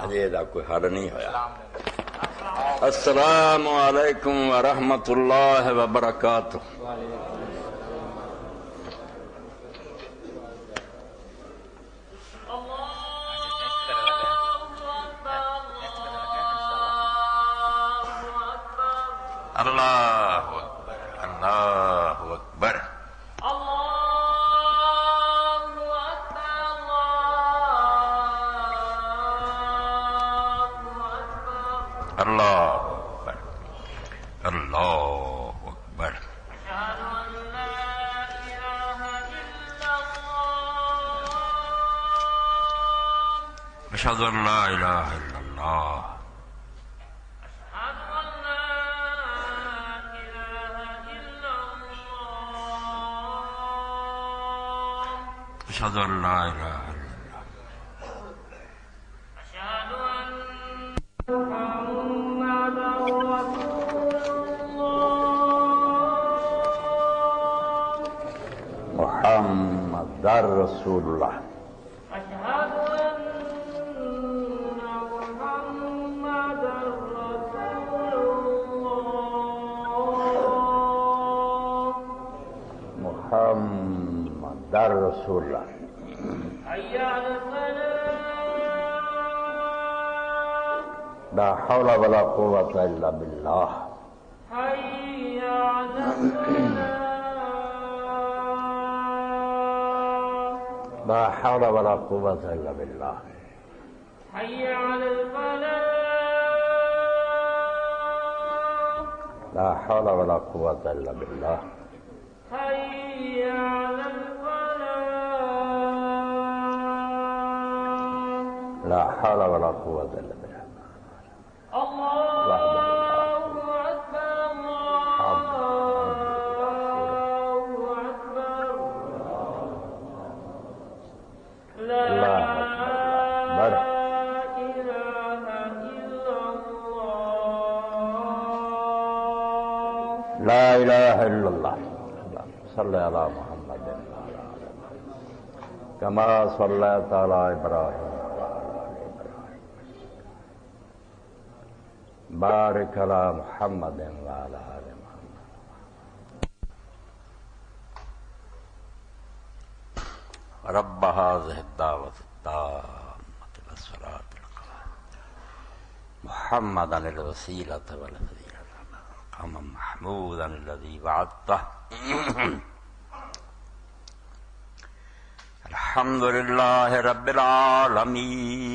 اجے دا کوئی حل نہیں ہویا۔ السلام علیکم ورحمۃ اللہ وبرکاتہ۔ اللہ اکبر، اللہ اکبر، اللہ اکبر، اللہ اکبر۔ اشہد ان لا الہ الا اللہ، اشہد ان لا الہ الا محمد رسول اللہ۔ محمد رسول اللہ۔ لا حول ولا قوة الا باللہ۔ لا حول ولا قوة الا باللہ۔ لا حول ولا قوة الا باللہ۔ لا حول ولا قوة الا باللہ۔ لا الہ الا اللہ۔ صلی علی محمد کما صلیت علی ابراہیم بارک علی محمد وعلی آل محمد۔ رب هذه الدعوة التامة والصلاة القائمة محمدا الوسيلة والفضيلة مقاما محمودا الذي وعدته۔ الحمد لله رب العالمين،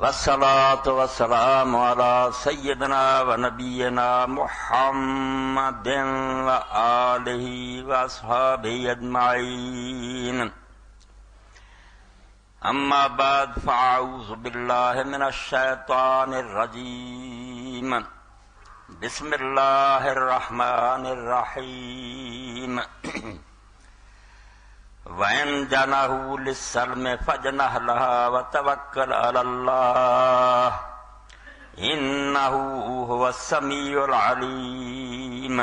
والصلاة والسلام على سيدنا ونبينا محمد وآله وأصحابه أجمعين، أما بعد فأعوذ بالله من الشيطان الرجيم، بسم الله الرحمن الرحيم۔ وَإِن جَنَحُوا لِلسَّلْمِ فَاجْنَحْ لَهَا وَتَوَكَّلْ عَلَى اللَّهِ إِنَّهُ هُوَ السَّمِيعُ الْعَلِيمُ۔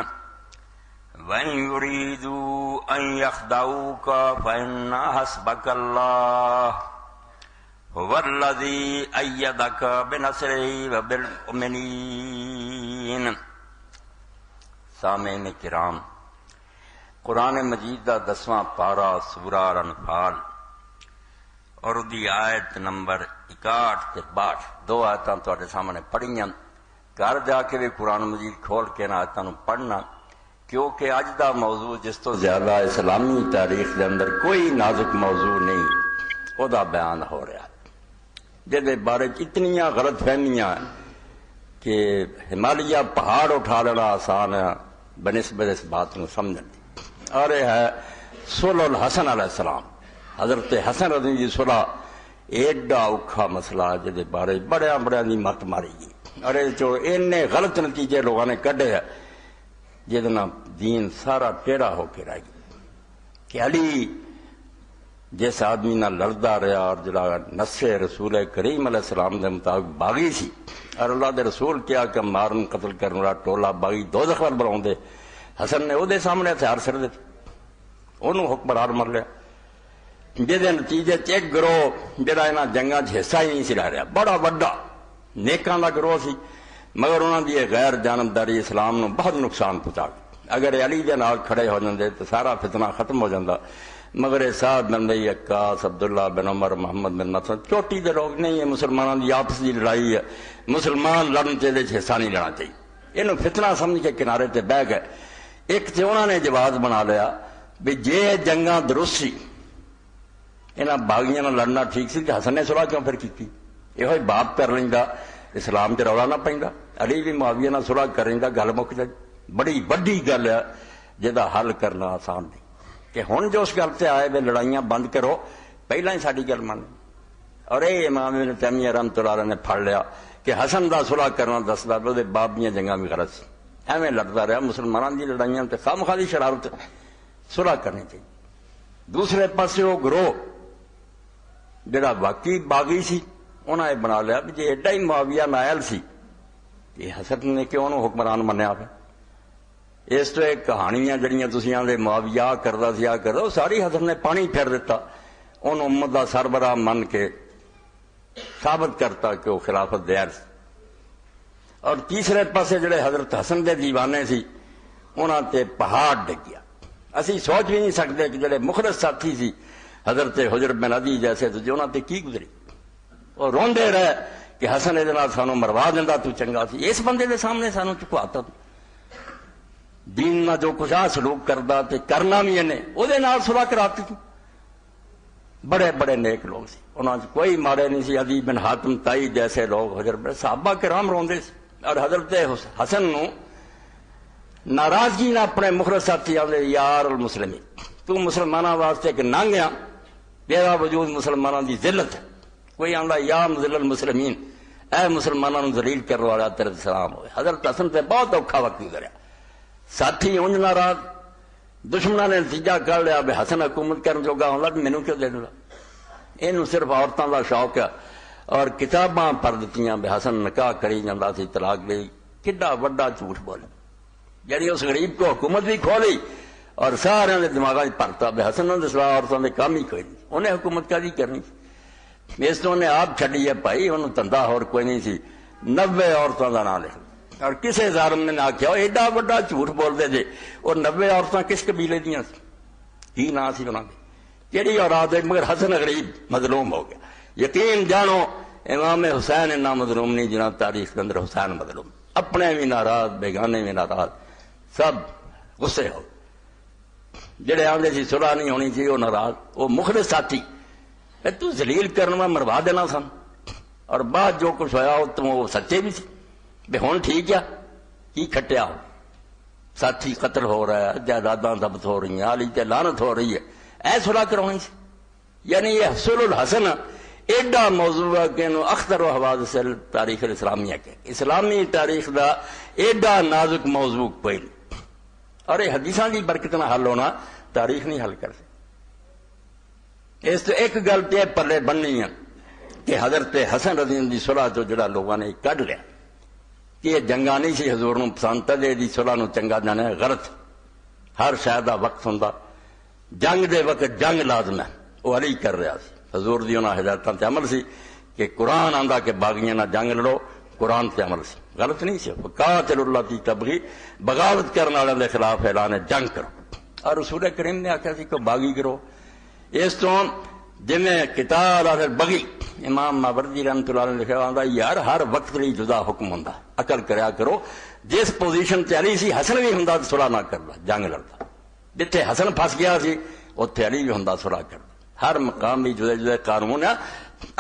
وَإِن يُرِيدُوا أَن يَخْدَعُوكَ فَإِنَّ حَسْبَكَ اللَّهُ هُوَ الَّذِي أَيَّدَكَ بِنَصْرِهِ وَبِالْمُؤْمِنِينَ۔ سامعین کرام، قرآن مجید دا 10واں پارہ سورہ الانفال اور دی آیت نمبر 61 تے 62 دو آیتاں تواڈے سامنے پڑھیاں۔ گھر جا کے بھی قرآن مجید کھول کے نہ آیتاں نوں پڑھنا، کیونکہ اج دا موضوع جس تو زیادہ اسلامی تاریخ دے اندر کوئی نازک موضوع نہیں او دا بیان ہو رہا ہے، جے دے بارے اتنیاں غلط فہمیاں کہ ہمالیہ پہاڑ اٹھا لینا آسان ہے بنسبت اس بات کو سمجھنے۔ اور یہ ہے صلح الحسن علیہ السلام، حضرت حسن رضی جی صلح ایڈا اوکھا مسئلہ جہد بارے بڑے دی مت ماری گئی، اور یہ غلط نتیجے لوگوں نے کڈے ہے جہد دین سارا ٹیڑھا ہو کے رہ گیا کہ علی جس آدمی نہ لڑتا رہا اور جڑا نسے رسول کریم علیہ السلام دے مطابق باغی سی، اور اللہ دے رسول کیا کہ مارن قتل کرنے والا ٹولا باغی دوزخ وال بناؤں دے، حسن نے وہ دے سامنے ہتھیار سر دیتے، انہوں حکمران مر لیا۔ جہدے نتیجے ایک گروہ جڑا انہاں جنگاں حصہ ہی نہیں سی لے رہا، بڑا وڈا نیکاں دا گروہ سی، مگر انہاں دی غیر جانبداری اسلام نو بہت نقصان پہنچا گئی۔ اگر علی دے نال کھڑے ہو جاندے تو سارا فتنہ ختم ہو جاندہ، مگر یہ صاحب بن رہی عکاس، عبداللہ بن عمر، محمد بن نصر چوٹی دے لوگ نہیں، یہ مسلمانوں دی آپس دی لڑائی ہے، مسلمان لڑن چاہیے حصہ نہیں لینا چاہیے، یہ فتنہ سمجھ کے کنارے تے بہ گئے۔ ایک تے انہوں نے جواز بنا لیا بھی جے جنگاں درست سی، انہاں باغیاں نال لڑنا ٹھیک سی، کہ حسن نے صلح کیوں پھر کیتی؟ یہ باپ کر لیندا، اسلام تے رولا نہ پیندا، علی بھی معاویہ نال صلح کر لیندا، گل مک جائے۔ بڑی وڈی گل ہے جہاں حل کرنا آسان نہیں، کہ ہن جو اس گل سے آئے بھی لڑائیاں بند کرو، پہلا ہی ساری گل مان، اور یہ امام ابن تیمیہ رحمۃ اللہ علیہ نے پھڑ لیا کہ حسن دا صلح کرنا دسدا وہ باپ دیاں جنگاں بھی غلط سی، ایویں لڑتا رہا، مسلمانوں دی لڑائیاں تے خامخواہ دی شرارت، صلح کرنی چاہیے۔ دوسرے پاسے وہ گروہ جڑا واقعی باغی سی، انہاں یہ بنا لیا بھی جی ایڈا ہی معاویہ نائل سی، یہ حسن نے کیوں انہوں حکمران منیا پہ؟ اس تو ایک کہانیاں جڑیاں تسی آندے معاویہ کردا سی، کردا، وہ ساری حسن نے پانی پھیر دیتا، انہوں امت دا سربراہ من کے ثابت کرتا کہ وہ خلافت دے اہل سی۔ اور تیسرے پاسے جڑے حضرت حسن دے دیوانے سی، انہاں تے پہاڑ ڈگیا۔ اسی سوچ بھی نہیں سکتے کہ جڑے مخلص ساتھی سی حضرت حجر بن عدی جیسے تو انہاں تے کی گزری، اور روندے رہے کہ حسن دے نال سانو مروا دیندا تو چنگا سی، اس بندے دے سامنے سانو چکواتا دین نہ جو کچھ سلوک کردا تے کرنا بھی انہیں وہ صلح کراتی تھی۔ بڑے بڑے نیک لوگ سی، انہاں کوئی ماڑے نہیں سی، عدی بن حاتم تائی جیسے لوگ، حجر بن صحابہ کرام روندے سی، اور حضرت حسن نو ناراضگی نہ اپنے مخلص ساتھی آدھے یار المسلمین، تو مسلمانوں واسطے کہ ننگیا، تیرا وجود مسلمانوں دی ذلت ہے، کوئی آندا یا مذل المسلمین، اے مسلمانوں نو ذلیل کرنے والا تیرے سلام ہوئے۔ حضرت حسن تے بہت اوکھا وقت گزریا، ساتھی اونج ناراض، دشمنوں نے نتیجہ کر لیا بھی حسن حکومت کرنے جوگا ہونا بھی مینوں کیوں دے دوں، اینوں صرف عورتوں کا شوق ہے، اور کتاباں پڑھ دتیاں بھی حسن نکاح کری جاندہ سی، طلاق دے، کڈا وڈا جھوٹ بولے، یعنی اس غریب کو حکومت بھی کھولی اور سارے دماغ پرتا بھی حسن نے سوا عورتوں نے کام ہی کوئی نہیں، انہیں حکومت کا کرنی، اس تو انہیں آپ چڈی ہے بھائی، انہوں دھندا اور کوئی نہیں سی، 90 عورتوں کا نام لکھ، اور کسے ظالم نے آخیا ایڈا وڈا جھوٹ بولتے تھے، اور 90 عورتیں کس قبیلے دیاں سی، کی نام سی انہوں نے، کہڑی اولاد ہے، مگر حسن غریب مظلوم ہو گیا۔ یقین جانو امام حسین اتنا مظلوم نہیں جنہاں تاریخ کے اندر حسین مظلوم، اپنے بھی ناراض، بیگانے بھی ناراض، سب غصے ہو، جڑے آندے سی صلح نہیں ہونی چاہیے وہ ناراض، وہ مخلص ساتھی تو ذلیل کرنے میں مروا دینا سن، اور بعد جو کچھ ہوا تم وہ سچے بھی سی بے ہون ٹھیک ہے، کی کھٹیا ہو، ساتھی قتل ہو رہا ہے، جائیداداں ضبط ہو رہی ہیں، علی تے لعنت ہو رہی ہے، اے صلح کرونی سی۔ یعنی یہ حصول الحسن ایڈا موضوع ہے کہ انہوں اخطر و حوادث تاریخ الاسلامیہ کے، اسلامی تاریخ دا ایڈا نازک موضوع کوئی نہیں، اور یہ حدیثاں دی برکت نہ حل ہونا تاریخ نہیں حل کر سکتی۔ اس تو ایک گل تے پلے بننی ہے کہ حضرت حسن رضی اللہ دی صلح جو جڑا لوگوں نے کڈ لیا کہ یہ جنگا نہیں سی حضور نو پسند، تدے دی صلح نو چنگا جانا ہے، غلط، ہر شاید دا وقت ہوندا، جنگ دے وقت جنگ لازم ہے، وہ علی کر رہا سی، حضور دی انہاں ہدایتاں تے عمل سی کہ قرآن آندا کہ باغیاں نہ جنگ لڑو، قرآن تے عمل سی، غلط نہیں سی، قاتل اللہ تی تبغی، بغاوت کرنے والوں کے خلاف اعلان جنگ کرو، اور رسول کریم نے آخیا سی کہ باغی کرو۔ اس تو جویں قتال اور بغی، امام ماوردی رحمۃ اللہ نے لکھا آندا یار ہر وقت لئی جدا حکم ہوندا، عقل کریا کرو، جس پوزیشن تے علی سی حسن بھی ہوندا صلح نہ کردا، جنگ لڑدا، جتھے حسن پھس گیا سی اوتھے علی بھی ہوندا صلح کردا، ہر مقام بھی جدے جدے قانون ہے،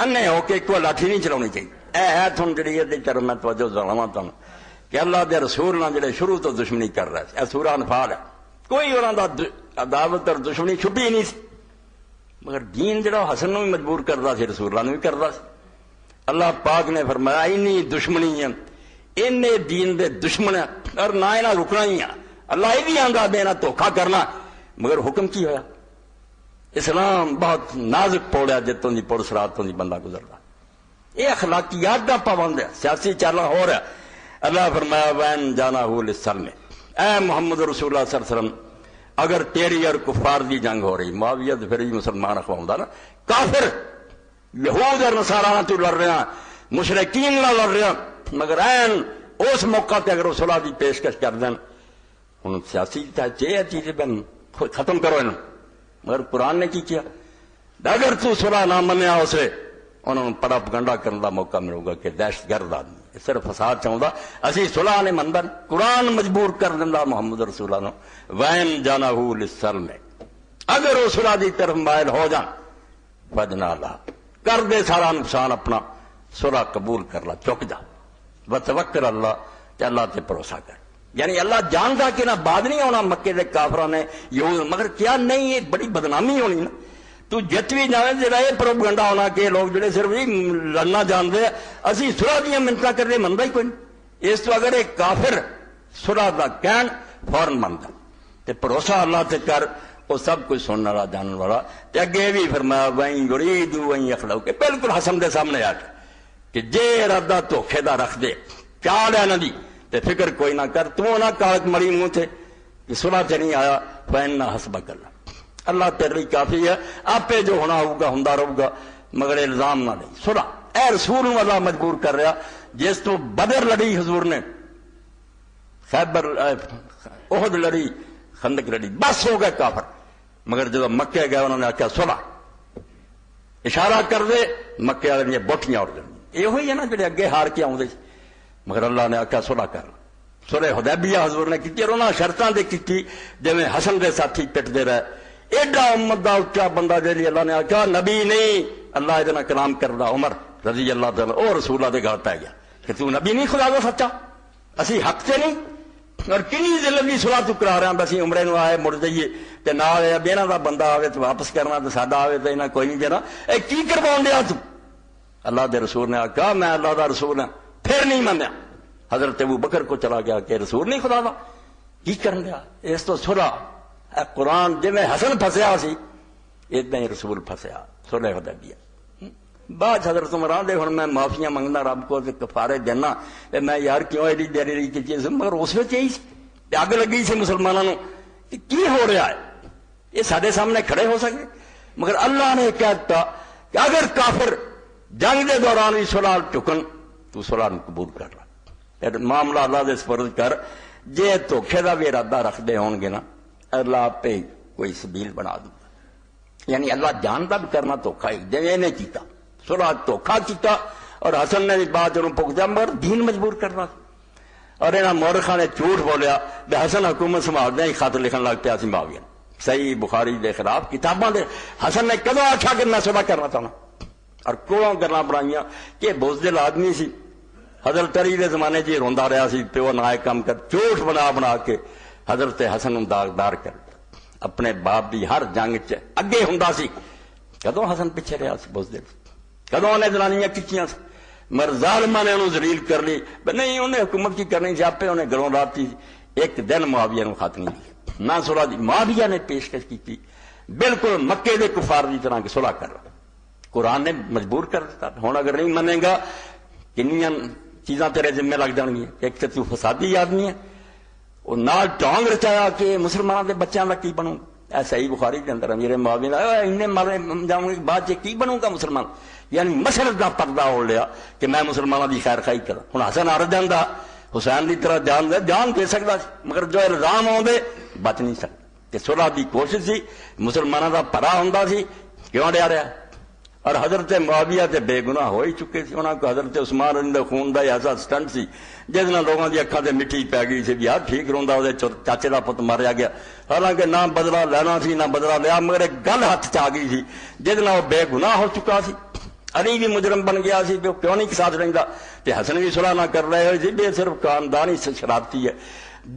انے ہو کے کوئی لاٹھی نہیں چلاونی چاہیے۔ اے ہے تھن جڑی یہ طرف میں توجہ دلاواں تانوں کہ اللہ دے رسول نال جڑے شروع تو دشمنی کر رہے سی، اے سورہ انفال ہے، کوئی انہاں دا عداوت اور دشمنی چھپی نہیں سی، مگر دین جڑا حسن نو بھی مجبور کردا سی، رسول اللہ نو بھی کردا سی۔ اللہ پاک نے فرمایا اینی دشمنی ہے، اینے دین دے دشمن ہے، اور نہ انہاں رکنا ہی ہے، اللہ یہ بھی آندا بے نہ دھوکھا کرنا، مگر حکم کی ہویا؟ اسلام بہت نازک پوڑیا جتوں دی پڑ سراتوں دی بندہ گزردا، یہ اخلاقیات دا پابند ہے، سیاسی چالاں ہو رہا۔ اللہ فرمایا وین جانا ہو للسلم، اے محمد رسول اللہ صلی اللہ علیہ وسلم اگر تیری اور کفار دی جنگ ہو رہی، معاویہ تو پھر بھی مسلمان اخواؤں نا، کافر یہود اور نصارا تو لڑ رہے ہیں، مشرکین نہ لڑ رہے ہیں، مگر این اس موقع تے اگر وہ صلح دی پیشکش کر دیں، ہوں سیاسی چیزیں بن ختم کرو انہوں، مگر قرآن نے کی کیا؟ اگر تو صلح نہ منیا اسے انہوں نے پراپگنڈا کرنے کا موقع ملے گا کہ دہشت گرد آدمی صرف فساد چاہتا، اسی صلح نے مندا، قرآن مجبور کر دینا محمد رسول اللہ وین جانا ہو للسلم، اگر وہ صلح دی طرف مائل ہو جان فجنا لا، کر دے سارا نقصان اپنا، صلح قبول کر لا، چک جا، وتوکل اللہ، تے اللہ تے بھروسہ کر۔ یعنی اللہ جانتا کہ نہ بعد نہیں ہونا مکے دے کافراں نے یہود، مگر کیا نہیں یہ بڑی بدنامی ہونی نا، تو جت بھی جانے جڑا یہ پروپیگنڈا ہونا کہ لوگ جڑے صرف لڑنا جانتے ہیں، اسی صلح دیا منتاں کرنے منتا ہی کوئی نہیں، اس تو اگر ایک کافر صلح دا کہن فوراً منتا تے بھروسہ اللہ تے کر، وہ سب کچھ سننے والا جاننے والا، تے اگے بھی فرمایا وہیں یریدو وہیں یخلو، کہ بالکل حسن دے سامنے آ کہ جے ارادہ دھوکھے دا رکھ دے چال ہے نہ دی تے فکر کوئی نہ کر، تو نہ کاغذ مری منہ تھے کہ صلح تے نہیں آیا، فإن حسبک اللہ، اللہ تیرے لیے کافی ہے، آپ جو ہونا ہوگا ہوندا رہے گا، مگر الزام نہ نہیں۔ صلح اے رسول اللہ مجبور کر رہا، جس تو بدر لڑی حضور نے، خیبر احد لڑی، خندق لڑی، بس ہو گئے کافر، مگر جب مکے گئے انہوں نے آخیا صلح، اشارہ کر دے مکے والے نے بوٹیاں اڑ جاندی، یہ ہے نا جڑے اگے ہار کے آؤندے، مگر اللہ نے آخیا صلح کر، صلح حدیبیہ حضور نے کی، اور انہاں شرطاں دے کی جویں حسن دے ساتھی پٹدے رہے، ایڈا امت دا اچا بندہ جی اللہ نے آخیا نبی نہیں، اللہ ادنا کلام کردا، عمر رضی اللہ تعالی او رسول اللہ دے گل پی گیا کہ تو نبی نہیں خدا دا سچا، اسی حق تے نہیں، اور کنی ذلت دی صلح تو کرا رہے ہیں، بس عمرے نو آئے مڑ جائیے تے نال انہاں دا بندہ آوے تو واپس کرنا تے ساڈا آوے تے انہاں کوئی نہیں دینا، اے کی کرواون دیا تو؟ اللہ دے رسول نے آخیا میں اللہ دا رسول ہاں، پھر نہیں منیا، حضرت ابو بکر کو چلا گیا کہ رسول نہیں خدا دا، کی کرن دیا؟ اس تو صلح قرآن جی میں حسن پھسیا سی اتنا ہی رسول پھسیا، صلح حدیبیہ بعد حضرت عمران دے ہن میں معافیاں منگنا رب کو کفارے دینا، میں یار کیوں ایڈی دیری رہی کی چیز، مگر اس وچ یہی سی اگ لگی سی مسلمانوں کہ کی ہو رہا ہے، یہ سارے سامنے کھڑے ہو سکے، مگر اللہ نے کہہ دتا کہ اگر کافر جنگ دے دوران بھی صلح چکن تو صلح قبول کر رہا، معاملہ اللہ دے سپرد کر، جے دھوکھے دا بھی ارادہ رکھتے ہون گے نا اللہ پہ کوئی سبیل بنا دوں، یعنی اللہ جانتا بھی کرنا دھوکھا ہی، جی نے کیتا صلح دھوکھا کیتا، اور حسن نے بھی بات انہوں پکتا مگر دین مجبور کرنا، اور انہاں مورخاں نے جھوٹ بولیا کہ حسن حکومت سنبھالدے ہی خط لکھن لگ پیا سی معاویہ، صحیح بخاری دے خلاف کتاباں دے، حسن نے کدوں آکھا کہ میں صلح کرنا چاہنا، اور کوڑوں گلاں بنائیاں کہ بزدل آدمی سی، حضرت علی دے زمانے جی روندا رہا سی، پیو نہ کام کر، جھوٹ بنا بنا کے حضرت حسن داغدار کر اپنے باپ دی ہر جنگ چ اگے ہوندا سی، کدوں حسن پیچھے رہا سی بزدل، کدوں انہیں جنانیاں کیتیاں سی، مگر ظالماں نے انہوں ذلیل کر لی، نہیں انہیں حکومت کی کرنی سی، آپے انہیں گھروں راتی، ایک دن معاویہ نے خط نہیں لکھا، نہ صلح دی معاویہ نے پیشکش کی، بالکل مکے دے کفار دی طرح کی صلح کر رہا، قرآن نے مجبور کر دیتا، ہوں اگر نہیں منے گا کنیاں چیزاں تیرے ذمہ لگ جان گی، ایک تو فسادی آدمی ہے، وہ نال ٹانگ رچایا کہ مسلمانوں کے بچوں کا کی بنوں، ایسا ہی بخاری کے اندر امیر معاویہ ان مارے جاؤں گی بعد کی بنوں گا مسلمان، یعنی مشرق کا پردہ اوڑھ لیا کہ میں مسلمانوں کی خیر خائی کرا، ہوں حسن آر جانا حسین کی طرح جان دے سکتا مگر جو الزام آدھے بچ نہیں سکتا، کہ صلح کی کوشش سی، مسلمانوں کا پرا ہوں سی، کیوں ڈیا رہا، اور حضرت معاویہ تے بے گناہ ہو ہی چکے سی، انہوں کو حضرت عثمان رضی خون کا ایسا سٹنٹ سی جس نال لوگوں کی اکھاں تے مٹی پی گئی سی، یار ٹھیک روندا وہ چاچے کا پت ماریا گیا، حالانکہ نہ بدلا لینا سی نہ بدلا لیا، مگر ایک گل ہاتھ چ آ گئی سی جس نال وہ بے گناہ ہو چکا سی، علی بھی مجرم بن گیا سی، کیوں نہیں ساتھ رہندا، تے حسن بھی صلح نہ کر رہے ہوئے سی، بے صرف خاندانی شرارتی ہے،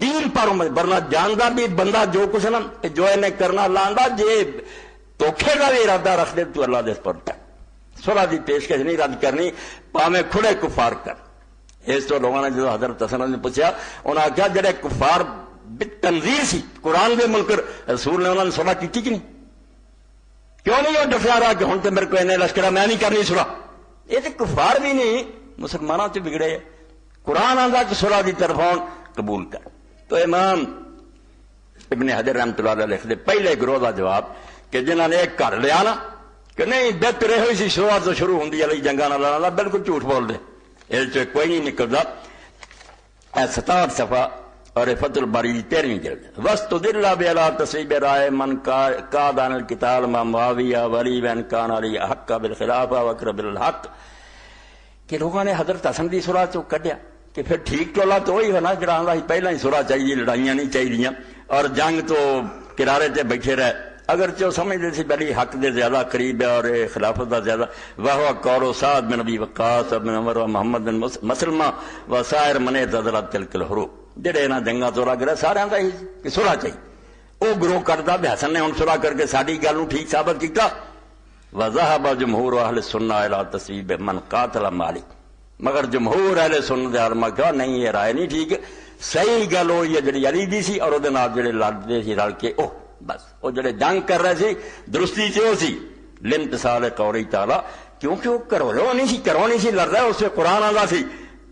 دین پر ورنہ جاندا بھی بندہ جو کچھ نا جو انہیں کرنا لاندا، جے دھوکھے کا بھی ارادہ رکھ دے تو اللہ دے پر صلح دی پیشکش نہیں رد کرنی، پاویں کھڑے کفار کر، اس تو لوگوں نے جو حضرت حسن نے پوچھا، انہوں نے کہا جڑے کفار تنظیر سی قرآن دے منکر، رسول نے انہوں نے صلح کی کہ نہیں، کیوں نہیں وہ ڈفیا رہا کہ ہوں تو میرے کو انہیں لشکرہ میں نہیں کرنی صلح، یہ تو کفار بھی نہیں مسلمانوں سے بگڑے ہے، قرآن آندا کہ صلح دی طرف قبول کر، تو امام ابن حجر رحمۃ اللہ علیہ لکھتے پہلے گروہ کا جواب کہ جنہوں نے ایک گھر لیا نا کہ نہیں بہتر یہ ہوئی سی شروعات تو شروع ہوندی علی جنگاں نال لڑنا بالکل جھوٹ بول دے یہ کوئی نہیں نکلتا 67 صفحہ اور فتح الباری 13ویں جلد وَاسْتُدِلَّ بِعَلَىٰ تَصْوِيبِ رَائِے مَنْ قَادَ الْقِتَالَ مَعَ مُعَاوِیَةَ وَعَلِیٍّ وَإِنْ كَانَ عَلِيٌّ أَحَقَّ بِالْخِلَافَةِ وَأَقْرَبَ لِلْحَقِّ کہ لوگوں نے حضرت حسن دی سورہ چوں کڈیا کہ پھر ٹھیک ٹولا تو وہی ہونا جڑا آندا سی پہلا ہی سورہ چاہیے لڑائیاں نہیں چاہیے اور جنگ تو کنارے تے بیٹھے رہے اگرچہ سمجھتے سی بلی حق دے زیادہ قریب ہے اور خلافت دا زیادہ وہو قول سعد بن ابی وقاص بن عمر و محمد بن مسلمہ و سائر من اعتزل تلک الحروب جڑے انہاں جنگاں تو لگ رہے سارے دا ہی کہ صلح چاہیے وہ گروہ کردا بھی حسن نے ہن صلح کر کے ساری گل نوں ٹھیک ثابت کیتا وذهب جمہور اہل السنہ الی تصویب من قاتل مالک مگر جمہور اہل سنت علماء کہا نہیں یہ رائے نہیں ٹھیک صحیح گل ہوئی ہے جڑی علی دی سی اور دے نال جڑے لڑدے سی رل کے بس وہ جڑے جنگ کر رہے سی درستی سے وہ سی لامتصال قولی تعالی کیونکہ وہ کرو نہیں سی لڑ رہا اس سے قرآن آتا سی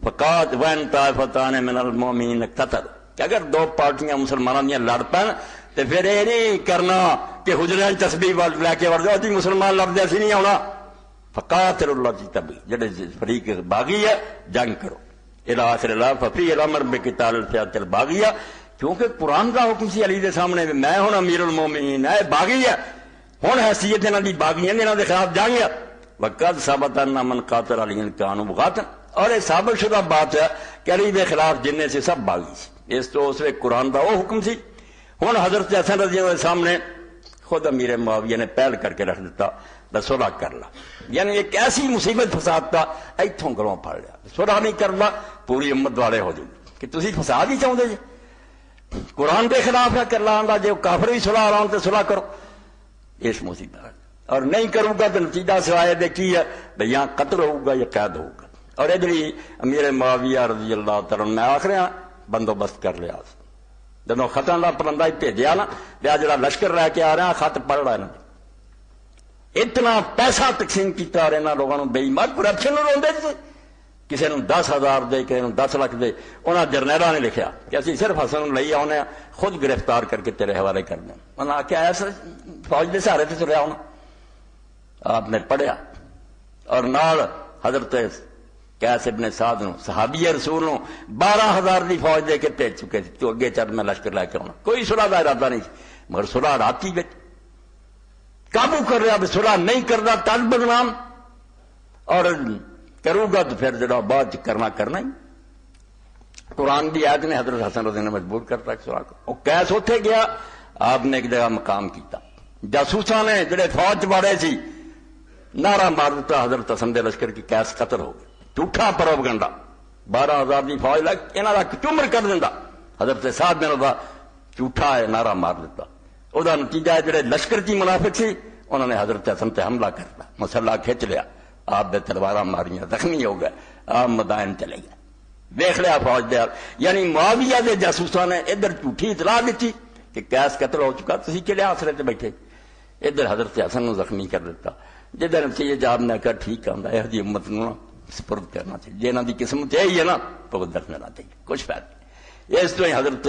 فقات وین طائفتان من المؤمنین قتل کہ اگر دو پارٹیاں مسلمانوں دیا لڑ پین تو پھر یہ نہیں کرنا کہ حجرے تسبیح لے کے وڑ جاؤ مسلمان لڑتے اسی نہیں آنا فقاتل اللہ کی تبی جڑے فریق باغی ہے جنگ کرو الی آخر اللہ ففی الامر بقتال الفئات الباغیہ کیونکہ قرآن کا حکم سی علی دے سامنے میں ہوں امیر المومنین ہے باغی ہے ہوں حیثیت انہاں دی باغی ہے انہاں دے خلاف جنگ ہے وقد ثبت ان من قاتل علی کانوا بغاتا اور یہ ثابت شدہ بات ہے کہ علی دے خلاف جننے سے سب باغی سی اس تو اس وقت قرآن کا وہ حکم سی ہوں حضرت حسن رضی اللہ سامنے خود امیر معاویہ نے پہل کر کے رکھ دیتا بس صلح کر لا یعنی ایک ایسی مصیبت فساد کا اتوں گلوں پھڑ لیا صلح نہیں کرنا پوری امت والے ہو جائے کہ تسی فساد ہی چاہتے جی قرآن کے خلاف ہے کر لا جی کافر بھی صلح آرام تو صلح کرو اس مصیبت اور نہیں کروں گا تو نتیجہ سوائے دے کی ہے بھئی یہاں قتل ہوگا یا قید ہوگا اور ادھر امیر معاویہ رضی اللہ تعالیٰ میں آخر بندوبست کر لیا جب خطاں کا پرندہ ہی بھیجا نا لیا جڑا لشکر رہ کے آ رہا خط پڑھ رہا ہے اتنا پیسہ تقسیم کیتا اور انہوں لوگوں بے ایمان کرپشن روندے تھے کسی نے 10,000 دے کسی نے 10 لاکھ دے انہوں نے جرنیلاں نے لکھیا کہ اسی صرف حسن لئی آنے خود گرفتار کر کے تیرے حوالے کر دیں انہوں نے کیا ایسا فوج دے سہارے سے تریا ہونا آپ نے پڑھیا اور نال حضرت قیس ابن سعد نو صحابی رسول نو 12,000 دی فوج دے کے بھیج چکے تھے تو اگے چل میں لشکر لے کے آنا کوئی صلح دا ارادہ نہیں مگر صلح راتی وچ قابو کر رہا صلح نہیں کرتا تل بدنام اور کروں گا تو پھر جڑا بعد کرنا ہی قرآن کی آیت نے حضرت حسن رضی نے مجبور کرتا صلح کو وہ کیس اتنے گیا آپ نے ایک جگہ مقام کیتا جاسوساں نے جڑے فوج والے سی نعرہ مار دیتا حضرت حسن دے لشکر کی کیس قتل ہو گیا جھوٹا پروپیگنڈا 12,000 کی فوج لگ انہاں دا چمر کر دیندا حضرت صاحب نے دا جھوٹا ہے نعرہ مار دیتا وہ نتیجہ ہے جڑے لشکر کی منافق سی انہوں نے حضرت حسن تے حملہ کرتا مسلح کھچ لیا آپ دے تلواراں ماریاں زخمی ہو گئے آپ مدائن چلے گئے دیکھ لیا فوج دے یعنی معاویہ دے جاسوساں نے ادھر جھوٹی اطلاع دیتی کہ قیس قتل ہو چکا تسی کہڑے آسرے تے بیٹھے ادھر حضرت حسن نو زخمی کر دیتا جدھر نتیجے جاب نے کہا ٹھیک آندا ہے یہ امت نو سپرد کرنا چاہیے جی انہاں دی قسمت یہی ہے نا تو دفن نہ چاہیے کچھ فائدہ نہیں اس تو ہی حضرت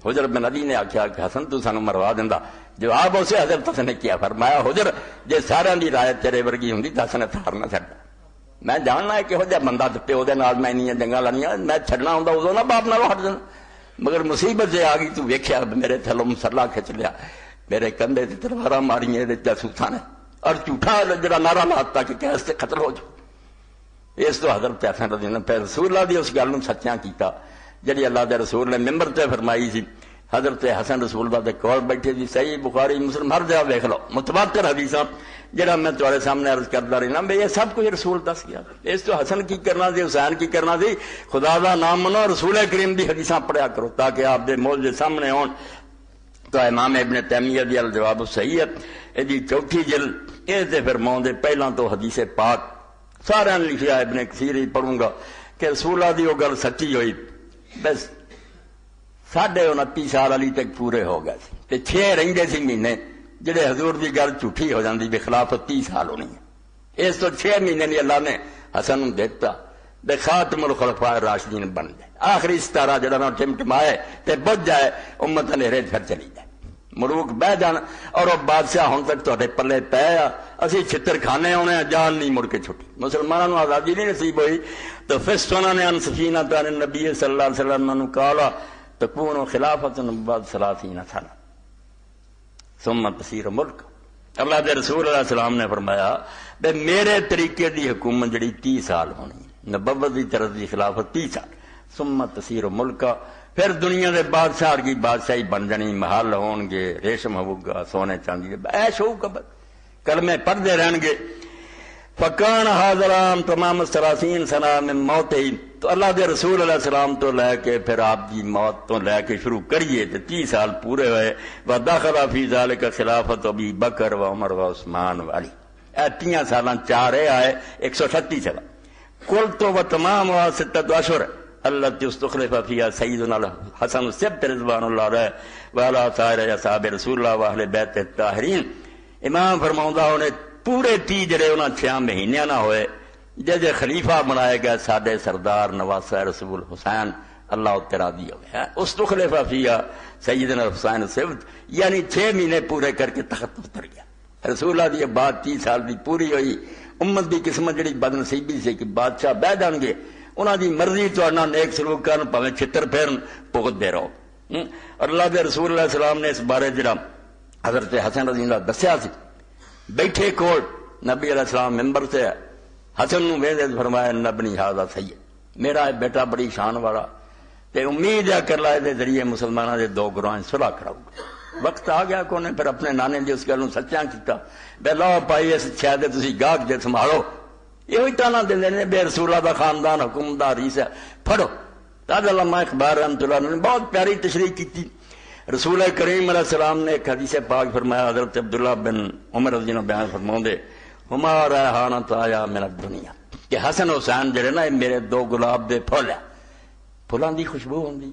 حجر بن علی نے آخیا کہ حسن تو سانو مروا دینا جواب اسے حضرت حسن نے کیا فرمایا حجر جی سارا دی رائے تیرے ورگی ہوں تو حسن تھار نہ چڈنا میں جاننا ہے کہ وہ بندہ پیو دے نال میں نہیں جنگاں لڑیاں میں چڈنا ہوں ادو نہ باپ نہ ہٹ دینا مگر مصیبت سے آ گئی تو ویکھیا میرے تھلوں مسلا کھچ لیا میرے کندھے تے تلواراں ماریاں جاسوساں نے اور جھوٹا جڑا نعرہ لاتا کہ کیس تے قتل ہو جاؤ اس تو حضرت حسن رضی اللہ پھر رسول اللہ دی اس گل نوں سچیاں کیتا جڑی اللہ دے رسول نے ممبر تے فرمائی سی حضرت حسن رسول اللہ دے کول بیٹھے سی صحیح بخاری مسلم ہر جگہ دیکھ لو متواتر حدیثاں جڑا میں تمہارے سامنے عرض کرتا رہنا بھئی یہ سب کچھ رسول دس گیا اس تو حسن کی کرنا سی حسین کی کرنا سی خدا دا نام منو رسول کریم دی حدیثاں پڑھیا کرو تاکہ آپ دے موجے سامنے ہون تو امام ابن تیمیہ دی الجواب صحیح ہے یہ چوتھی جلد یہ تے پھر ماں دے پہلاں تو حدیث پاک سارے نے لکھیا ابن کثیر ہی پڑھوں گا کہ رسول اللہ دی وہ گل سچی ہوئی بس 29.5 سال علی تک پورے ہو گئے تے 6 رہندے سی مہینے جڑے حضور دی گل جھوٹی ہو جاندی بے خلاف 30 سال ہونی ہے اس تو 6 مہینے نہیں اللہ نے حسن دیتا بے خاتم الخلفاء الراشدین بن جائے آخری ستارہ جڑا نہ ٹمٹمائے تے بج جائے امت اندھیرے پھر چلی جائے ملوک بہ جان اور وہ بادشاہ ہن تک تہاڈے پلے پے آ اسی چھتر کھانے آنے ہیں جان نہیں مڑ کے چھٹی مسلمانوں آزادی نہیں نصیب ہوئی تو فستونا نے ان سفینہ تان نبی صلی اللہ علیہ وسلم نے کہا تکون خلافت بعد 30 سنہ ثم تصیر ملک اللہ دے رسول علیہ السلام نے فرمایا بے میرے طریقے دی حکومت جڑی 30 سال ہونی نبوت دی طرز دی خلافت 30 سال ثم تصیر ملک پھر دنیا دے بادشاہ کی بادشاہی بن جانی محل ہون گے ریشم ہوگا سونے چاندی ایش ہوگا کلمے پڑھتے رہن گے فکان حاضرام تمام 30 سنہ میں موت ہی تو اللہ دے رسول علیہ السلام تو لے کے پھر آپ کی موت تو لے کے شروع کریے تو 30 سال پورے ہوئے ودخل فی ذلک خلافت ابی بکر و عمر و عثمان والی 30 سالاں 4 آئے 138 سال کل تو وہ تمام ہوا 6 اشہر التي استخلف فيها سيدنا الحسن السبت رضوان اللہ علیہ وعلى سائر اصحاب رسول اللہ واہل بیت الطاہرین امام فرماؤندہ انہیں پورے 30 جڑے انہاں 6 مہینے نہ ہوئے جے خلیفہ بنائے گئے ساڈے سردار نواسہ رسول حسین اللہ راضی ہوئے استخلف فيها سیدنا حسین السبت یعنی 6 مہینے پورے کر کے تخت اتر گیا رسول اللہ دی بات 30 سال دی پوری ہوئی امت دی قسمت جڑی بد نصیبی سے کہ بادشاہ بہ جان گے انہاں دی مرضی تو انہاں نیک سلوک کرن پاویں چھتر پھیرن بھگت دے رہو اور اللہ دے رسول علیہ السلام نے اس بارے جڑا حضرت حسن رضی اللہ دسیا سی بیٹھے کول نبی علیہ السلام ممبر سے حسن نو ویندے فرمایا نبنی ھذا سید میرا بیٹا بڑی شان والا تے امید ہے کہ اللہ دے ذریعے مسلماناں دے 2 گروہاں صلح کراؤ گا وقت آ گیا کہ انہیں پھر اپنے نانے دی اس گل نو سچا کیتا بے لو پائی اس شاید تسی گاہک جے سنبھالو یہ تانا دے نے بے رسول اللہ دا خاندان حکومتدار ریس ہے پڑھو تاج علامہ اخبار رحمۃ اللہ نے بہت پیاری تشریح کی تھی رسول کریم علیہ السلام نے ایک حدیث پاک فرمایا حضرت عبداللہ بن عمر رضی اللہ بیان فرماؤندے ہما ریحانۃ آیا من الدنیا کہ حسن حسین جڑے نا میرے 2 گلاب دے پھول ہے پھلاں دی خوشبو ہوندی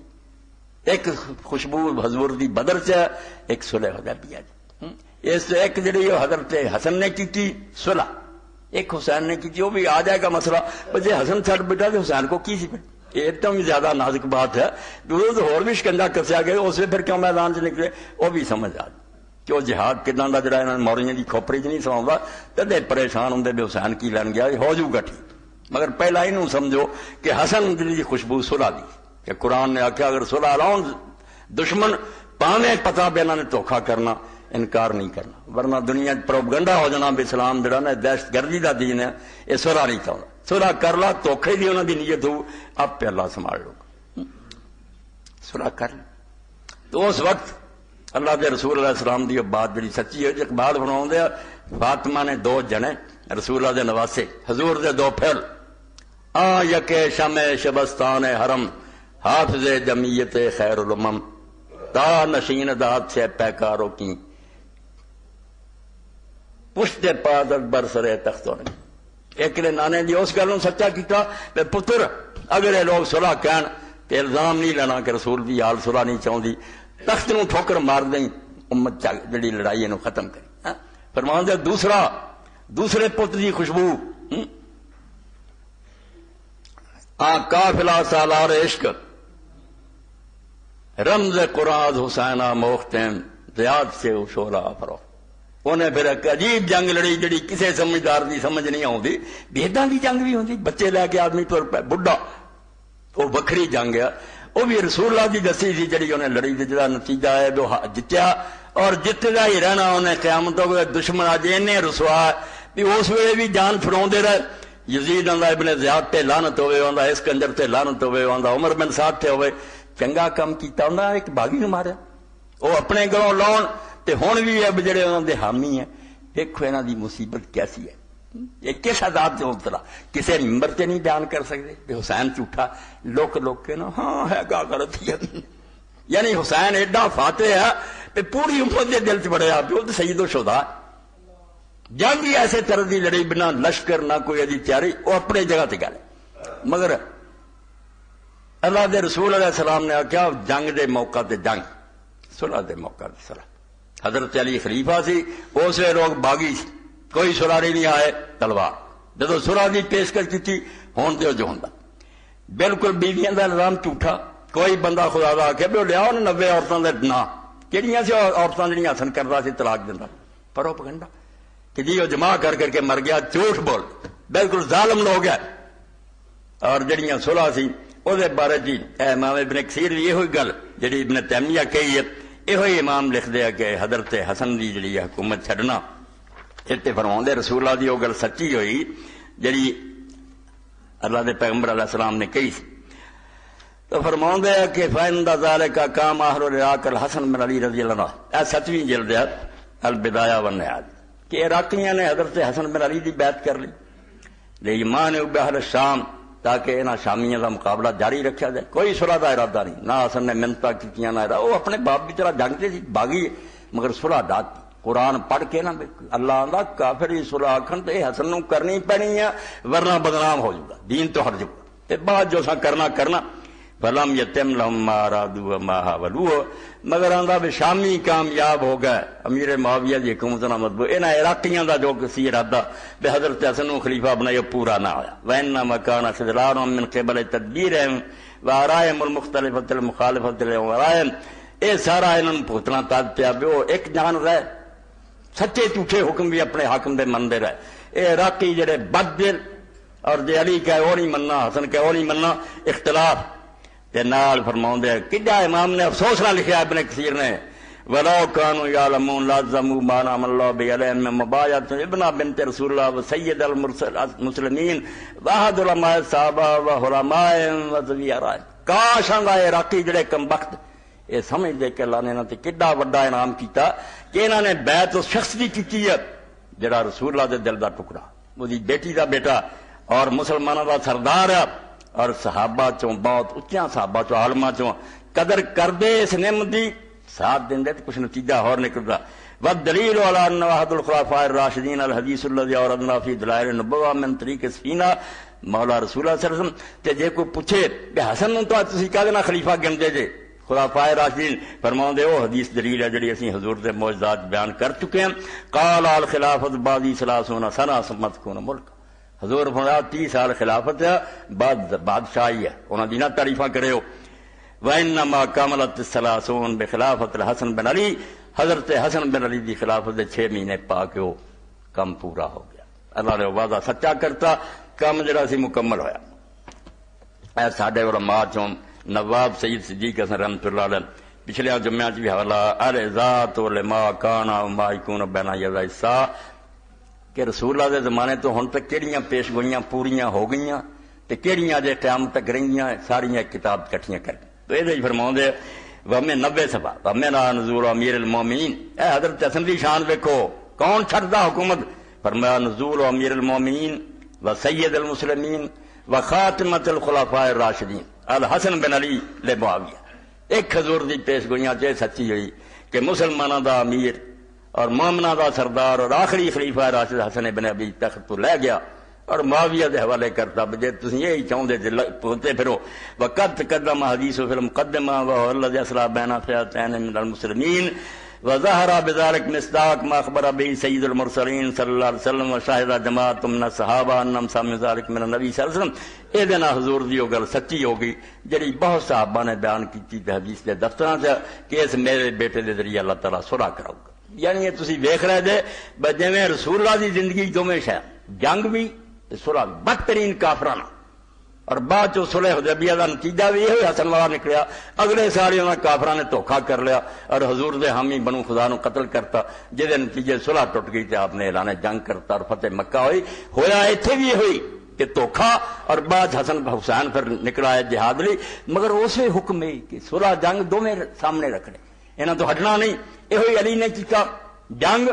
ایک خوشبو حضور دی بدر سے ایک صلح حدیبیہ دی اس ایک جڑی حضرت حسن نے کی تھی صلح ایک حسین نے کی وہ بھی آ جائے گا مسئلہ بجے حسن چھڑ بیٹا تو حسین کو کی سی یہ تو بھی زیادہ نازک بات ہے جو اور بھی شکنجہ کسیا گیا اس پھر کیوں میدان سے نکلے وہ بھی سمجھ آ کہ وہ جہاد کتنا کا جڑا موریاں کی کھوپڑی چ نہیں سواؤں کدے پریشان ہوں بھی حسین کی لین گیا ہو جائے گا ٹھیک مگر پہلا ہی سمجھو کہ حسن دی خوشبو صلح دی کہ قرآن نے آخیا اگر صلح لاؤ دشمن پاویں پتا پہ انہوں نے دھوکھا کرنا انکار نہیں کرنا ورنہ دنیا پروپگنڈا ہو جانا بھی اسلام جڑا نا دہشت گردی کا دین ہے یہ صلح نہیں چاہتا صلح کر لا دھوکھے دی انہوں دی نیت ہو آپ پہ اللہ سنبھال لو صلح کر لی تو اس وقت اللہ دے رسول علیہ السلام دی بات جڑی سچی ہے اقبال فرماؤں دے فاطمہ نے 2 جنے رسول اللہ دے نواسے حضور دے 2 پھیل آ یکے شمع شبستان حرم حافظ جمعیت خیر الامم تا نشین دات سے پیکاروں کی پشت پادت برسرے تختوں نے ایک نے نانے دی اس گلوں سچا کیتا کہ پتر اگر یہ لوگ صلح کہن تے الزام نہیں لینا کہ رسول دی حال صلح نہیں چاہتی تخت نو ٹھوکر مار دیں امت جڑی لڑائی نو ختم کری فرمان دے دوسرے پت دی خوشبو قافلہ سالار عشق رمز قرآن حسینہ موختین زیاد سے شعلہ فرو انہیں پھر ایک عجیب جنگ لڑی جڑی کسے سمجھدار دی سمجھ نہیں آتی بےداں دی جنگ بھی ہوتی بچے لے کے آدمی تر پہ بڈھا وہ وکری جنگ ہے وہ بھی رسول اللہ دی دسی سی جڑی انہیں لڑی جا نتیجہ ہے جو جتیا اور جتنا ہی رہنا انہیں قیامتوں کو دشمن آج اینے رسوا بھی اس ویلے بھی جان چھڑاؤندے رہے یزید آندا ابن زیاد تے لعنت ہوئے آندا اسکندر تے لعنت ہوئے آندا عمر بن سعد تے ہوئے چنگا کام کیتا آندا ایک باغی نو ماریا وہ اپنے گھروں لاؤن تے ہن بھی اب جڑے انہاں دے حامی ہیں دیکھو انہاں دی مصیبت کیسی ہے یہ کس عذاب سے مبتلا کسے ممبر تے نہیں بیان کر سکتے کہ حسین جھوٹا لوک کے نا ہاں ہے گا غلط یعنی حسین ایڈا فاتح ہے کہ پوری امت دے دل چ بڑھیا پیو تے سید و شہداء جنگ ہی ایسے طرح دی لڑائی بنا لشکر نہ کوئی ادی تیاری وہ اپنے جگہ تے گل مگر اللہ دے رسول علیہ السلام نے آخیا جنگ دے موقع تے جنگ صلح دے موقع تے صلح حضرت علی خلیفہ سی اس ویلے لوگ باغی سی کوئی سلاری نہیں آئے تلوار جدو صلح دی پیشکش کی تھی ہون تے جو ہوندا بالکل بیویاں دا نظام جھوٹا کوئی بندہ خدا دا آخے بھی لیاؤ 90 عورتوں دے نا کہڑیاں سی عورتاں جہاں حسن کرتا سی طلاق دیندا پروپیگنڈا کہ جی وہ جمع کر کے مر گیا جھوٹ بول بالکل ظالم لوگ ہے اور جہاں صلح سی وہ بارے جی امام ابن کثیر بھی یہ گل جی ابن تیمیہ کہی ہے یہ امام لکھتے ہیں کہ حضرت حسن کی جی حکومت چھڈنا اتنے فرما رسول اللہ کی وہ گل سچی ہوئی جی اللہ کے پیغمبر علیہ السلام نے کہی سی تو فرما ہے کہ فائن دا ذالک کام آخر العراق الحسن بن علی رضی اللہ عنہ اے 7ویں جلد ہے البدایہ والنہایہ کہ عراقیاں نے حضرت حسن بن علی کی بیعت کر لی لیمان بأہل الشام تاکہ انہاں شامیوں کا مقابلہ جاری رکھا جائے کوئی صلح کا ارادہ نہیں نہ حسن نے منتیں کیتیاں نہ وہ اپنے باپ کی طرح جنگتے سی باغی مگر صلح ڈاک قرآن پڑھ کے نہ اللہ آندا کافر ہی صلح آکھن تے حسن نو کرنی پینی ہے ورنہ بدنام ہو جائے گا دین تو ہٹ جائے تے بعد جو سا کرنا فلم یتم لهم ما ارادوا وما حاولوا مگر آندا بھی شامی کامیاب ہو گئے امیر معاویہ دی حکومت نہ مطلب انہاں عراقیاں دا جو کسی ارادہ بے حضرت حسن نو خلیفہ بنایا پورا نہ ہویا وانما كان خذلان من قبل تدبیرهم وآرائهم المختلفة المخالفة لآرائهم اے سارا انہاں نوں بھگتنا تاد پیا وہ ایک جان رہے سچے جھوٹے حکم بھی اپنے حاکم دے مندے رہے اے عراقی جڑے بددل اور جے علی کہے وہ نہیں مننا حسن کہے وہ نہیں مننا اختلاف تے نال فرماؤں دے کڈا امام نے افسوس نہ لکھیا ابن کثیر نے ولو كانوا يعلمون لازموا ما نعم الله بعلم من مبايعة ابن بنت رسول الله وسيد المسلمين واحد علماء الصحابہ وعلماء وذوي رائے کاش ہنگا عراقی جڑے کم بخت یہ سمجھ دے کہ اللہ نے انہاں تے کڈا بڑا انعام کیتا کہ انہاں نے بیعت اس شخص دی کیتی ہے جڑا رسول اللہ دے دل دا ٹکڑا وہ دی بیٹی دا بیٹا اور مسلمانوں دا سردار ہے اور صحابہ چوں بہت اچھا صحابہ چوں عالماں چوں قدر کر دے اس نعمت دی ساتھ دیں دے تو کچھ نتیجہ اور نکلتا والدلیل علی ان واحد الخلفاء الراشدین الحدیث الذی اوردنا فی دلائل النبوہ من طریق سفینہ مولا رسول اللہ صلی اللہ علیہ وسلم تے جے کوئی پوچھے کہ حسن نوں تو تسی کہہ دینا خلیفہ گن دے جے خلفاء راشدین فرماؤں دے وہ حدیث دلیل ہے جڑی اسی حضور دے معجزات بیان کر چکے ہیں قال الخلافت بعدی 30 سنہ ثم تكون ملک حضور فرمایا 30 سال خلافت ہے بعد بادشاہی ہے انہاں دی نہ تعریفاں کرے ہو وانما کملت 30 بخلافت الحسن بن علی حضرت حسن بن علی دی خلافت دے 6 مہینے پا کے وہ کم پورا ہو گیا اللہ نے وعدہ سچا کرتا کم جڑا سی مکمل ہویا اے ساڈے علماء چوں نواب سید صدیق حسن رحمۃ اللہ علیہ پچھلے جمعہ بھی حوالہ ارزات علماء کانا وما یکون بین یدی الساعہ کہ رسول اللہ دے زمانے تو ہن تک کیڑیاں پیش گوئیاں پوریاں ہو گئیاں تے کیڑیاں جے قیامت تک رہیاں ساریاں کتاب کٹھیاں کر تو یہ فرماؤں دے وہمیں 90 صفحہ وَمِنْهَا نُزُولُ امیر المومنین اے حضرت حسن دی شان دیکھو کون چھڑدا حکومت فرمایا نزول امیر المومنین و سید المسلمین و خاتمت الخلفاء الراشدین الحسن بن علی معاویہ ایک حضور دی پیش گوئیاں چے سچی ہوئی کہ مسلمانہ دا امیر اور مومنہ دا سردار اور آخری خلیفہ راشد حسن بن ابی تخت تو لے گیا اور معاویہ دے حوالے کرتا بجے تسی یہی چاہتے پوتے پھرو وقت تقدم حدیث فی المقدمہ وهو الذی اصلح بین فئتین من المسلمین وظہر بذلک مصداق ما اخبر به سید المرسلین صلی اللہ علیہ وسلم وشاہد جماعت من الصحابہ انہم سمعوا ذلک من النبی صلی اللہ علیہ وسلم اے دن حضور دی گل سچی ہو گئی جڑی بہت صحابہ نے بیان کی تے حدیث دے دفتراں سے کہ اس میرے بیٹے دے ذریعے اللہ تعالیٰ صلح کراؤ گا یعنی یہ تسی دیکھ رہے جے جویں رسول اللہ دی زندگی دوویں شے جنگ بھی صلح بدترین کافرانہ اور بعد جو صلح حدیبیہ کا نتیجہ بھی یہ حسن والا نکلیا اگلے سال انہوں نے کافران نے دھوکھا کر لیا اور حضور دے حامی بنو خدا نو قتل کرتا جہدے نتیجے صلح ٹوٹ گئی تے آپ نے اعلان جنگ کرتا اور فتح مکہ ہوئی ہویا ایتھے بھی ہوئی کہ دھوکھا اور بعد حسن حسین پھر نکلا ہے جہاد لی مگر اسے حکم ہے کہ صلح جنگ دونوں سامنے رکھنے انہاں تو ہٹنا نہیں یہ علی نے کیتا جنگ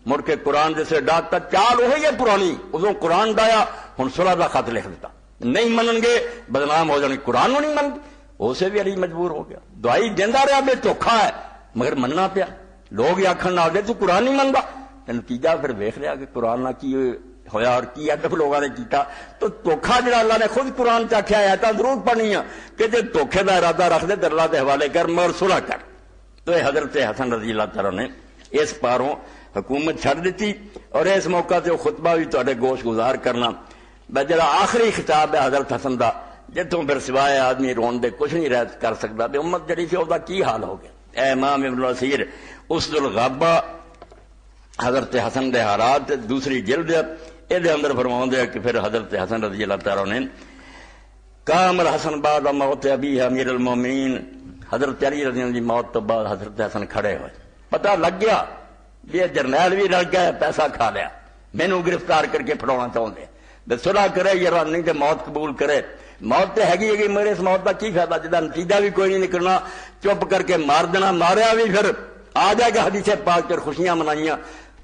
مڑ کے قرآن جیسے ڈاکتا چال وہی ہے پرانی ادو قرآن ڈایا ہوں صلح کا خط لکھ دیتا نہیں منن گے بدنام ہو جانے قرآن نہیں من اسے بھی علی مجبور ہو گیا دعائی دینا رہا بے دھوکھا ہے مگر مننا پیا لوگ آخر نہ دے تو قرآن نہیں منتا نتیجہ پھر ویخ لیا کہ قرآن نہ کی ہویا اور کی ادب لوگوں نے کیتا تو دھوکھا جڑا اللہ نے خود قرآن چ آخیا ہے تو ضرور پڑھنی ہے کہ جی دھوکھے کا ارادہ رکھ دے اللہ کے حوالے کر مگر صلح کر تو یہ حضرت حسن رضی اللہ تعالیٰ نے اس پاروں حکومت چھڑ دیتی اور اس موقع سے خطبہ بھی تے گوش گزار کرنا جڑا آخری خطاب ہے حضرت حسن دا جتوں پھر سوائے آدمی رون دے کچھ نہیں رہ کر سکتا بھی امت جڑی سی وہ کی حال ہو گیا اے امام ابن الاسیر اسد الغابہ حضرت حسن دے حالات دوسری جلد یہ اندر فرماؤں دے کہ پھر حضرت حسن رضی اللہ تعالیٰ نے کامل حسن بعد موت ابی امیر المومنین، حضرت علی رضی اللہ کی موت تو بعد حضرت حسن کھڑے ہوئے، پتہ لگ گیا یہ جرنیل بھی لڑ گیا، پیسہ کھا لیا، مینوں گرفتار کر کے پھڑاؤنا چاہتے ہیں، صلح کرے یا نہیں تو موت قبول کرے، موت تو ہے گی میرے اس موت کا کی فائدہ جدا نتیجہ بھی کوئی نہیں نکلنا، چپ کر کے مار دینا، ماریا بھی پھر آ جائے گا حدیث پاک کر خوشیاں منائیاں،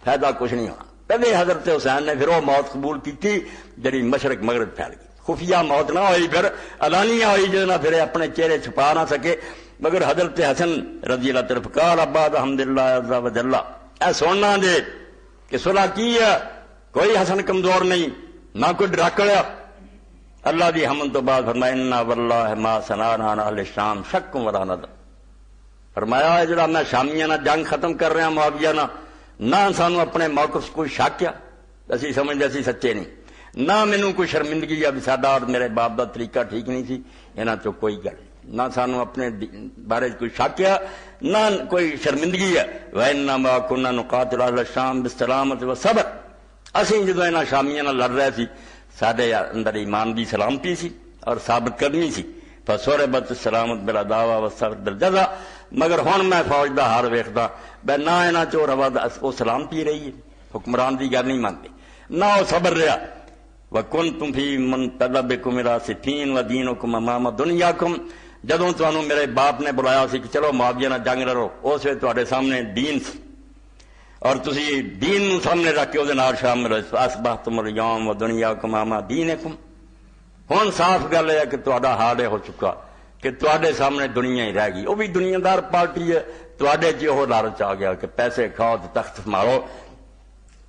فائدہ کچھ نہیں ہونا۔ پہلے حضرت حسین نے پھر وہ موت قبول کی تھی جڑی مشرق مغرب پھیل گئی، خفیہ موت نہ ہوئی، پھر علانیہ ہوئی جو نہ پھر اپنے چہرے چھپا نہ سکے، مگر حضرت حسن رضی اللہ طرف قال عباد الحمدللہ عز و جل، اے سننا دے کہ صلح کی ہے، کوئی حسن کمزور نہیں، نہ کوئی ڈراکڑا، اللہ دی حمد تو بعد فرمایا انا واللہ ما سنانا عن اہل شام شک ولا نظر، فرمایا جڑا میں شامیاں نہ جنگ ختم کر رہا معاویہ نہ سانو اپنے موقف کوئی شک ہے، اسی سمجھتے اسی سچے نہیں، نہ مینوں کوئی شرمندگی ہے بھی ساڈا اور میرے باپ دا طریقہ ٹھیک نہیں سی، انہاں چوں کوئی گل نہ سانو اپنے بارے کوئی شک ہے نہ کوئی شرمندگی ہے۔ وَإِنَّمَا كُنَّا نُقَاتِلُ أَهْلَ الشَّامِ بِالسَّلَامَةِ وَالصَّبْرِ، اسی جدو انہاں شامیاں نال لڑ رہے سی ساڈے اندر ایمان دی سلامتی سی اور ثابت قدمی سی، فَصُرِبَتِ السَّلَامَةُ بِالْعَدَاوَةِ وَالصَّبْرِ بِالْجَزَاءِ، مگر ہن میں فوج دا حال ویکھدا بے نہ انہاں چوں روا او سلامتی رہی ہے، حکمران دی گل نہیں مانتے، نہ او صبر رہا، وَكُنْتُمْ فِي مُنْتَدَبِكُمْ إِلَىٰ صِفِّينَ وَدِينُكُمْ أَمَامَ دُنْيَاكُمْ، جدوں تانوں میرے باپ نے بلایا سی کہ چلو معاویہ نال جنگ لڑو، اس ویلے تواڈے سامنے دین سی اور تسی دین نوں سامنے رکھ کے وہ نال شامل ہوئے، اصبحتم اليوم ودنیاکم امام دینکم، ہن صاف گل ہے کہ تہاڈا حال یہ ہو چکا کہ تواڈے سامنے دنیا ہی رہ گئی، وہ بھی دنیا دار پارٹی ہے، تواڈے چ وہ لالچ آ گیا کہ پیسے کھاؤ تے تخت مارو،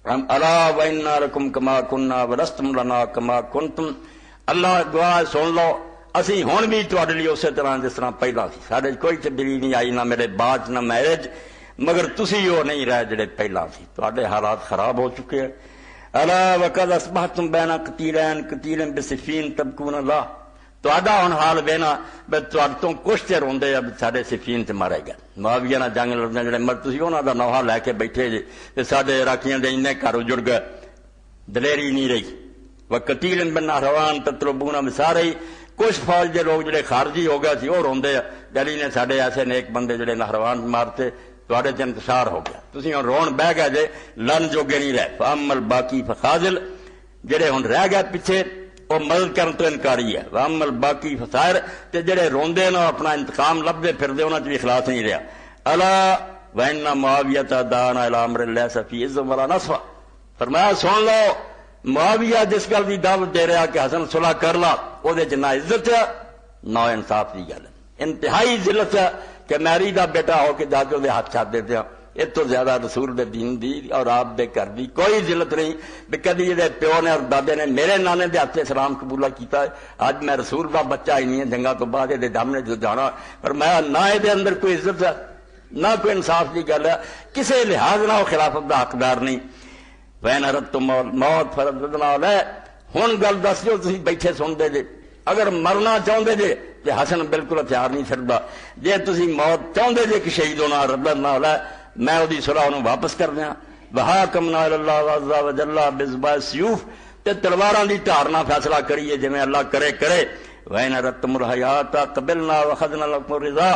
الا وإنا لکم کما کنا ولستم لنا کما کنتم، اللہ دعا سن لو اسی ہن بھی تواڈے لیے اسی طرح جس طرح پہلا سی، ساڈے کوئی تبدیلی نہیں آئی، نہ میرے بعد نہ میرج، مگر تسی وہ نہیں رہے جڑے پہلا سی، تواڈے حالات خراب ہو چکے ہیں۔ الا وقد اصبحتم بین قتیل بصفین تبکون اللہ، تواڈا ہن حال وینا بے تواڈے تو کچھ تے روندے اب ساڈے صفین تے مارے گئے، معاویہ نال جنگ لڑنے جڑے مر تسی انہاں دا نوحہ لے کے بیٹھے جے تے ساڈے عراقیاں دے اننے گھر اجڑ گئے، دلیری نہیں رہی، وقتیل بن نہروان تطلبون مسارئی، کچھ فوج دے لوگ جڑے خارجی ہو گئے سی وہ روندے علی نے ساڈے ایسے نیک بندے جڑے نہروان مارتے، تواڈے تے انتشار ہو گیا، تسی ہن رون بہ گئے جے، لن جوگے نہیں رہے، فامل باقی فخاذل، جڑے ہن رہ گئے پیچھے وہ مدد کرن تو انکاری ہے، وامل باقی فسائر، تے جڑے روندے نہ اپنا انتقام لبدے پھردے انہاں چ اخلاص نہیں رہا۔ الا وان معاویہ دعانا الی امر لیس فی عز ولا نصف، فرمایا سن لو معاویہ جس گل دی دعوت دے رہا کہ حسن صلح کر لا، وہ دے نہ عزت ہے نہ انصاف دی گل ہے، انتہائی ذلت ہے کہ میری دا بیٹا ہو کے جا کے وہ ہاتھ چھاٹ دیتے ہیں، اس تو زیادہ رسول دے دین دی اور آپ دے گھر دی کوئی ذلت نہیں، بھی کدی جہاں پیو نے اور دادے نے میرے نانے دے ہاتھ اسلام قبولہ کیتا ہے، اج میں رسول دا بچہ ہی نہیں ہے، جنگاں تو بعد یہ دم نے جو جانا، پر میں نہ یہ اندر کوئی عزت ہے نہ کوئی انصاف دی گل ہے، کسی لحاظ نہ وہ خلافت دا حقدار نہیں۔ وین اردتم موت فرددنا علیہ، ہن گل دس جو تسی بیٹھے سنتے جے، اگر مرنا چاہتے جے تے حسن بالکل ہتھیار نہیں چھڑدا، جے تسی موت چاہتے جے کہ شہید ہونا رددنا علیہ، میں وہی صلح انہوں واپس کر دیا، وحاکمنا اللہ عز و جل بذبح السیوف، تے تلواراں دی ٹھارنا فیصلہ کریے جویں اللہ کرے کرے، وین اردتم الحیات قبلنا واخذنا لکم الرضا،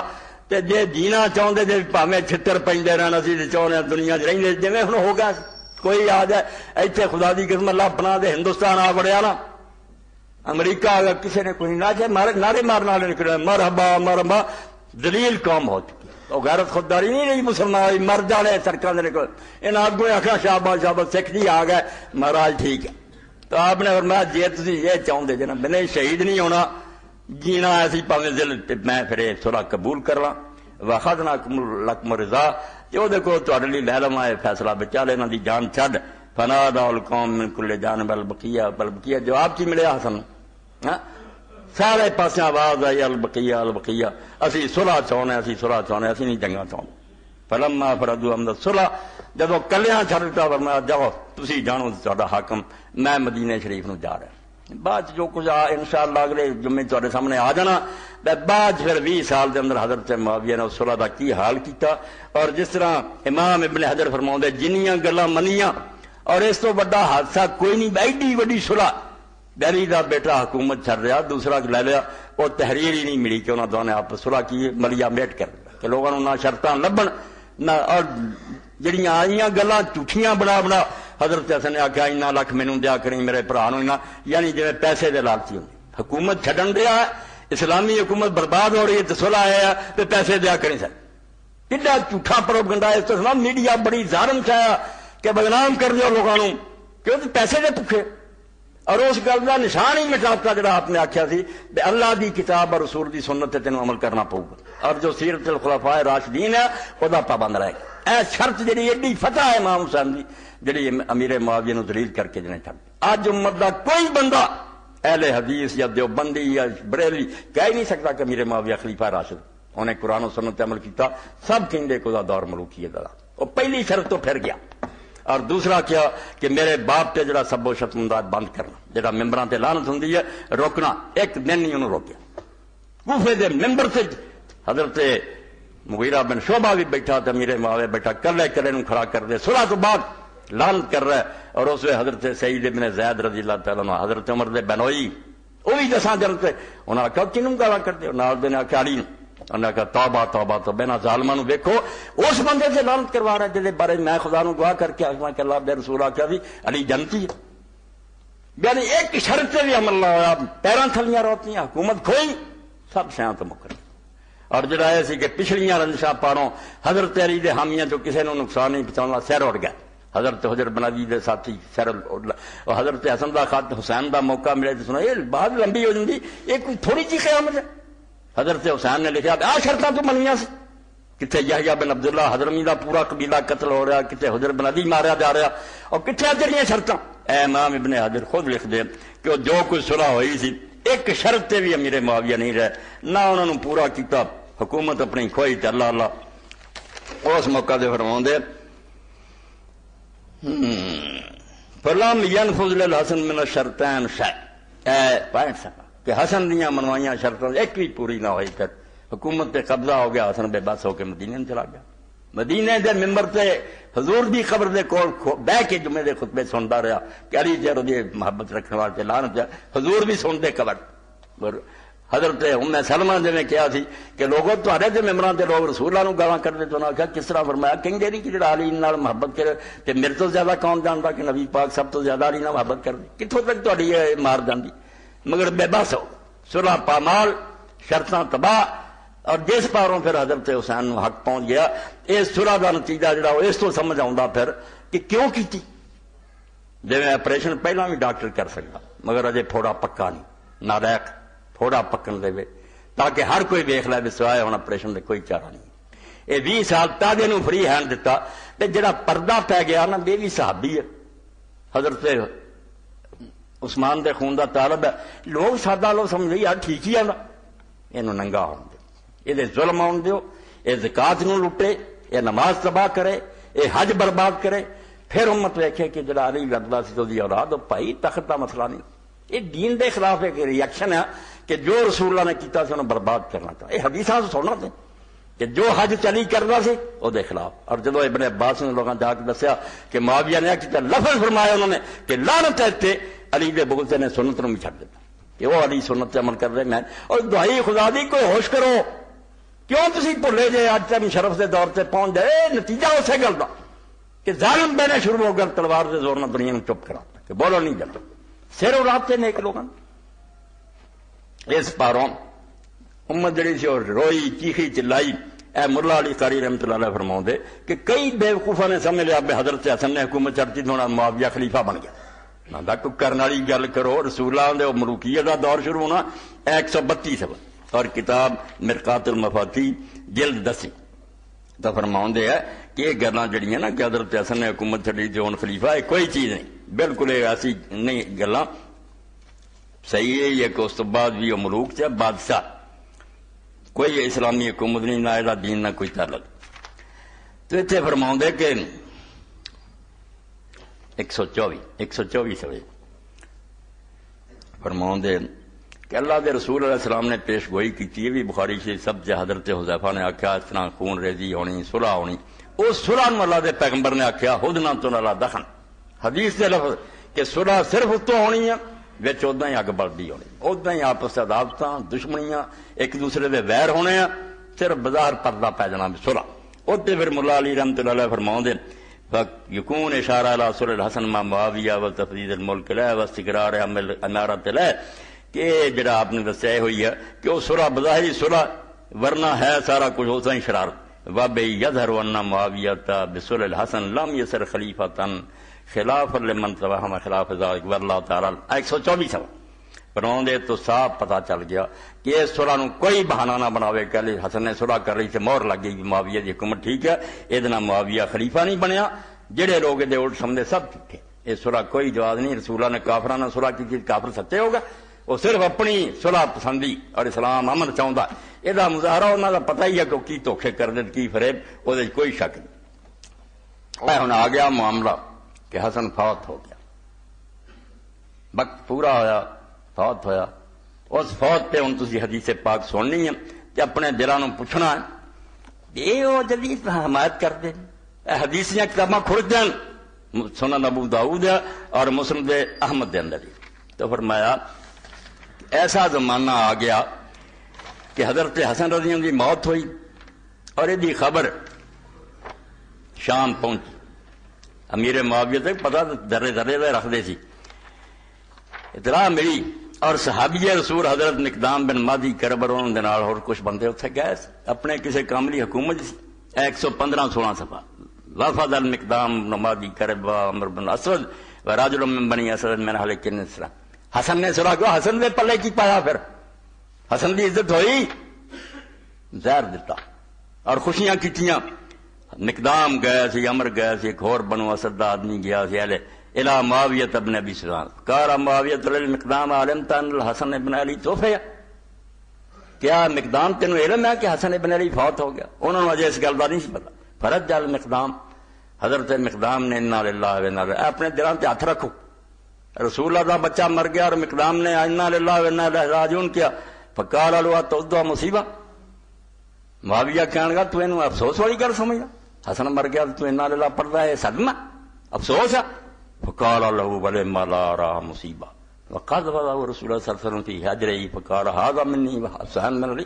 تے جے جینا چاہتے جے بھاویں چھتر پیندے رہنا سی تے چاہنے دنیا چ رہندے جویں ہن ہو گیا، کوئی آ جائے ایتھے خدا دی قسم اللہ بنا دے ہندوستان آ بڑیا نا، امریکہ آ گیا کسی نے کوئی نہ چاہے نعرے مارنے والے نکلے مرحبا مرحبا، ذلیل قوم ہو چکی، وہ غیرت خودداری نہیں رہی، مسلمان مر جانے سڑکوں سے نکل، ان آگوں آخیا شاباش شاباش سکھ جی آ گئے مہاراج ٹھیک ہے، تو آپ نے فرمایا جی تھی یہ چاہتے جی نا میں شہید نہیں ہونا جینا ایسی پاویں دل میں پھر صلح قبول کر لاں، واخذنا لکم الرضا، جو دیکھو تہاڈے لیے لے لواں یہ فیصلہ بچا لے انہاں دی جان چھڈ، فنادى القوم من كل جانب البقیہ بالبقیہ، جواب کی ملیا حسن سارے پاسے آواز آئی البقیہ البقیہ، اسی صلح چاہنے اسی صلح چاہنے اسی نہیں جنگا چاہنے، فلما فرضوا امر الصلح، جدو کلیاں چھڈ دتا فرمایا جاؤ تسی جانو تہاڈا حاکم، میں مدینے شریف نو جا رہا، بعد جو کچھ انشاءاللہ اگلے جمعے تھوڑے سامنے آ جانا. بعد پھر 20 سال دے اندر حضرت معاویہ نے اس صلح دا کی حال کیتا. اور جس طرح امام ابن حجر فرماؤندے جنیاں گلاں منیاں اور اس تو بڑا حادثہ کوئی نہیں. ایڈی وڈی صلح دہلی دا بیٹا حکومت چھڑ رہا, دوسرا لے لیا, وہ تحریر ہی نہیں ملی کہ انہوں دونوں آپ صلح کی ملیا میٹ کر کہ لوگوں نہ شرطاں لبن نہ, اور جڑیاں آئیاں گلاں جھوٹیاں بنا بنا حضرت حسن نے آخیا اتنا لکھ مینوں دیا کریں میرے برا نو, یعنی جی پیسے دے لالچی ہوں. حکومت چھڈن دیا ہے, اسلامی حکومت برباد ہو رہی ہے تو صلح آیا ہے تو پیسے دیا کریں. سر کڈا جھوٹا پروپیگنڈا ہے. اس تو سنا میڈیا بڑی ظالم چاہیا کہ بدنام کر دو لوگوں کیوں پیسے دے بھوکے, اور اس گل کا نشان ہی مٹاتا جڑا آپ نے آخیا سی اللہ دی کتاب اور رسول دی سنت تے تینوں عمل کرنا پਊ گا, اور جو سیرت الخلفاء راشدین ہے وہ پابند رہے گا. اے شرط جڑی ایڈی فتح ہے امام حسین دی جڑی امیر معاویہ نو ذلیل کر کے جنے چھڈ. اج امت دا کوئی بندہ اہل حدیث یا دیوبندی یا بریلوی کہہ ہی نہیں سکتا کہ امیر معاویہ خلیفہ راشد, انہیں قرآن و سنت تے عمل کیتا. سب کہندے کو دا دور ملوکیت دا, وہ پہلی شرط تو پھر گیا. اور دوسرا کیا کہ میرے باپ تے جڑا سب و شتمداد بند کرنا, جڑا ممبراں تے لعنت ہوندی ہے روکنا, ایک دن نہیں انہوں روکیا. کوفے دے ممبر سے حضرت مغیرہ بن شعبہ بھی بیٹھا تو امیر معاویہ بیٹھا, کلے کلے نوں کھڑا کر دے, صلح تو بعد لعنت کر رہا ہے. اور اس وقت حضرت سعید بن زید رضی اللہ تعالیٰ عنہ, حضرت عمر دے بنوئی, وہ بھی دساں جنت سے انہوں نے کہا کنوں گالاں کر دے, نال دے نے آخیا علی, انہوں نے کہا توبہ توبہ تو بنا ظالماں نوں ویکھو اس بندے سے لعنت کروا رہا ہے جس بارے میں خدا نوں گواہ کر کے آخنا کہ اللہ دے رسول آخیا بھی علی جنتی ہے. یعنی ایک شرط سے بھی عمل نہ ہوا, پیراں تھلیاں روتیاں, حکومت کھوئی, سب شیاں تو مکر. اور جڑا یہ سی کہ پچھلیاں رنجشاں پاروں حضرت علی دے حامیاں جو کسی نوں نقصان نہیں پہنچاؤنا سر اڑ گیا. حضرت حجر بن علی دے ساتھی سر اور حضرت حسن دا خط حسین دا موقع ملے تو سنا یہ بات لمبی ہو جاتی, یہ کوئی تھوڑی جی قیامت ہے. حضرت حسین نے لکھا آ شرطاں تو منیاں سی, کتنے یحییٰ بن عبداللہ حضرمی دا پورا قبیلہ قتل ہو رہا, کتنے حجر بن علی ماریا جا رہا, اور کتنے جڑیاں شرطاں. اے امام ابن حجر خود لکھ دے کہ جو کچھ صلح ہوئی سی ایک شرط تے بھی امیر معاویہ نہیں رہے, نہ انہوں نے پورا کیتا, حکومت اپنی کھوئی تے اللہ اللہ اس موقع دے فرماؤں دے فلم ينفذ للحسن من الشرطین شیء. اے پوائنٹ سکا کہ حسن دیاں منوائیاں شرطیں ایک بھی پوری نہ ہوئی, پھر حکومت تے قبضہ ہو گیا, حسن بے بس ہو کے مدینے میں چلا گیا. مدینے دے ممبر تے حضور دی قبر دے کول بہ کے جمعے دے خطبے سنتا رہا کہ علی جی دی محبت رکھنے والے لعنت ہے, حضور بھی سنتے قبر. حضرت ام سلمہ نے کہا سی کہ لوگوں تہاڈے تے ممبراں تے لوگ رسولاں نوں گالاں کردے, تو انہاں آکھیا کس طرح فرمایا کہندے نہیں کہ جڑا علی نال محبت کرے تے میرے تو زیادہ کون جاندا کہ نبی پاک سب تو زیادہ علی نال محبت کردے, کتھوں تک تہاڈی یہ مار جاندی. مگر بے بس ہو, صلح پامال, شرطاں تباہ. اور جس پاروں پھر حضرت حسین نوں حق پہنچ گیا, اس صلح دا نتیجہ جڑا اس تو سمجھ آؤندا پھر کہ کیوں کیتی. جویں آپریشن پہلاں بھی ڈاکٹر کر سکدا مگر اجے پھوڑا پکا نہیں, نالائق تھوڑا پکن دے تاکہ ہر کوئی ویکھ لے بھی سوائے ہن آپریشن دے کوئی چارہ نہیں. یہ 20 سال تاجے نوں فری ہینڈ دیتا تے جڑا پردہ پی گیا نا یہ بھی صحابی ہے, حضرت عثمان دے خون دا طالب ہے. لوگ سادہ لوگ سمجھ یار ٹھیک ہی آندا, اینوں ننگا ہون دے, یہ ظلم آن دیو, یہ زکات نوں لٹے, یہ نماز تباہ کرے, یہ حج برباد کرے. پھر امت ویکھے کہ جڑا علی لڑدا سی تو دی اولاد بھائی تخت دا مسئلہ نہیں, یہ دین دے خلاف ایک ریئیکشن ہے کہ جو رسول اللہ نے کیتا سی انہوں برباد کرنا تھا. یہ حدیثاں سے سننا تھے کہ جو حج چلی کرنا سی وہ دے خلاف. اور جدو ابن عباس نے لوگوں جا کے دسیا کہ معاویہ نے کیتا, لفظ فرمایا انہوں نے کہ لعنت ہے علی دے بغض نے سنت نوں بھی چھڈ دیتا کہ وہ علی سنت عمل کر رہے. میں اور دعائی خدا دی کوئی ہوش کرو, کیوں تسی بھلے جے اج تک شرف دے دور تے پہنچ جائے. نتیجہ اسے گل دا کہ ظالم بہنے شروع ہو گئے تلوار دے زور نہ دنیا میں چپ کرا کہ بولو نہیں جلتا, سر اڑاتے نیک لوگوں. اس پاروں امت جڑی سی اور روئی چیخی چلائی. اے ملا علی قاری رحمۃ اللہ علیہ فرماؤں دے کہ کئی بیوقوفوں نے سمجھ لیا کہ حضرت حسن نے حکومت چڑھتی تو معاویہ خلیفہ بن گیا. نہ کوئی کرنے والی گل کرو, رسولاں دے ملوکیت دا دور شروع ہونا 132 اور کتاب مرقات المفاتیح جلد 10 تو فرماؤں دے ہے کہ یہ گلاں جڑیاں نا کہ حضرت حسن نے حکومت چڑھی جو ہن خلیفہ ہے کوئی چیز نہیں, بالکل ایسی نہیں گلاں. صحیح ہے یہ کہ اس تو بعد بھی وہ ملوک سے بادشاہ, کوئی اسلامی حکومت نہیں, نہ یہ دین نہ کوئی تعلق. تو اتنے فرماؤں دے کہ 124 سوے فرماؤں دے کہ اللہ دے رسول علیہ السلام نے پیش گوئی کی تھی، یہ بھی بخاری شریف سب سے حضرت حذیفہ نے آکھیا اس طرح خون ریزی ہونی، صلح ہونی، اس صلح نو اللہ دے پیغمبر نے آکھیا ہدنا تو نہ دخن، حدیث دے لفظ کہ صلح صرف اتوں ہونی ہے وچ ادا ہی اگ بلدی ہونی، ادا ہی آپس عداوتاں دشمنیاں ایک دوسرے دے ویر ہونے ہیں، صرف بازار پردہ پی جانا صلح۔ ادھر پھر ملا علی رحمۃ اللہ علیہ فرماؤں دے یکون اشارہ الی صلح الحسن مع معاویہ و تفدید الملک له و استقرار امارت له، کہ جڑا آپ نے دسیا ہوئی ہے کہ وہ صلح بظاہری صلح ورنہ ہے سارا کچھ ہوتا ہی شرارت۔ وَبِّ يَظْهَرُ أَنَّ مُعَاوِيَةَ بِصُلْحِ الْحَسَنِ لَمْ يَصِرْ خَلِيفَةً خِلَافًا لِمَنْ تَوَهَّمَ خِلَافَ ذَلِكَ وَاللَّهُ تعالیٰ 124 فرماؤں دے تو صاف پتہ چل گیا کہ اس صلح نو کوئی بہانہ نہ بناوے کہ علی حسن نے صلح کر رہی سے مہر لگ گئی معاویہ دی حکومت ٹھیک ہے، یہ معاویہ خلیفہ نہیں بنیا، جڑے لوگ یہ الٹ سمجھے سب ٹھیک ہے، یہ صلح کوئی جواز نہیں، رسولہ نے کافرانہ صلح کی، کافر سچے ہوگا، وہ صرف اپنی صلح پسندی اور اسلام امن چاہتا، یہ مظاہرہ انہوں کا پتہ ہی ہے کہ کی دھوکھے کر دے کی فریب، وہ کوئی شک نہیں۔ ہوں آ گیا معاملہ کہ حسن فوت ہو گیا، وقت پورا ہویا، فوت ہویا، اس فوت پہ ہوں تھی حدیث پاک سننی ہے کہ اپنے دلوں پوچھنا ہے یہ وہ جدید حمایت کرتے حدیث دیا کتاباں کھڑ دین سنن ابو داؤد اور مسلم دے احمد دے اندر، تو فرمایا ایسا زمانہ آ گیا کہ حضرت حسن رضی اللہ کی موت ہوئی اور یہ خبر شام پہنچی، امیر معاویہ تک پتہ درے درے دے رکھتے سی، اطلاع ملی اور صحابی رسول حضرت مقدام بن مادی کربر اور کچھ بندے اتنے گئے اپنے کسی کاملی حکومت 115-16 صفحہ وفد المقدام بن مادی کربا عمر بن اسود و رجل من بنی اسد من اہل کنسرا، حسن نے صلح کیا، حسن نے پلے کی پایا، پھر حسن کی عزت ہوئی، زہر دیتا اور خوشیاں کیتیاں، مقدام گیا سی، عمر گیا سی، ایک اور بنو اسد دا آدمی گیا سی الى معاویہ ابن ابی سفیان، قال معاویہ للمقدام علمت ان الحسن ابن علی توفی، کیا مقدام تینوں علم ہے کہ حسن ابن علی فوت ہو گیا؟ انہوں نے اجے اس گل کا نہیں سی پتا۔ فرج المقدام، حضرت مقدام نے انا للہ و انا الیہ، اپنے دلوں تے ہاتھ رکھو، رسول اللہ کا بچہ مر گیا اور مقدام نے انا للہ و انا الیہ راجعون کیا، فقال له تودع مصیبہ، معاویہ کہنے لگا تو اینوں افسوس والی گل سمجھدا، حسن مر گیا تو انا للہ پڑھدا ہے، صدمہ افسوس ہے، فقال له بل ما لا را مصیبہ وقد وضع رسول اللہ صلی اللہ علیہ وسلم فی حجرہ فقال هذا منی وحسن من علی،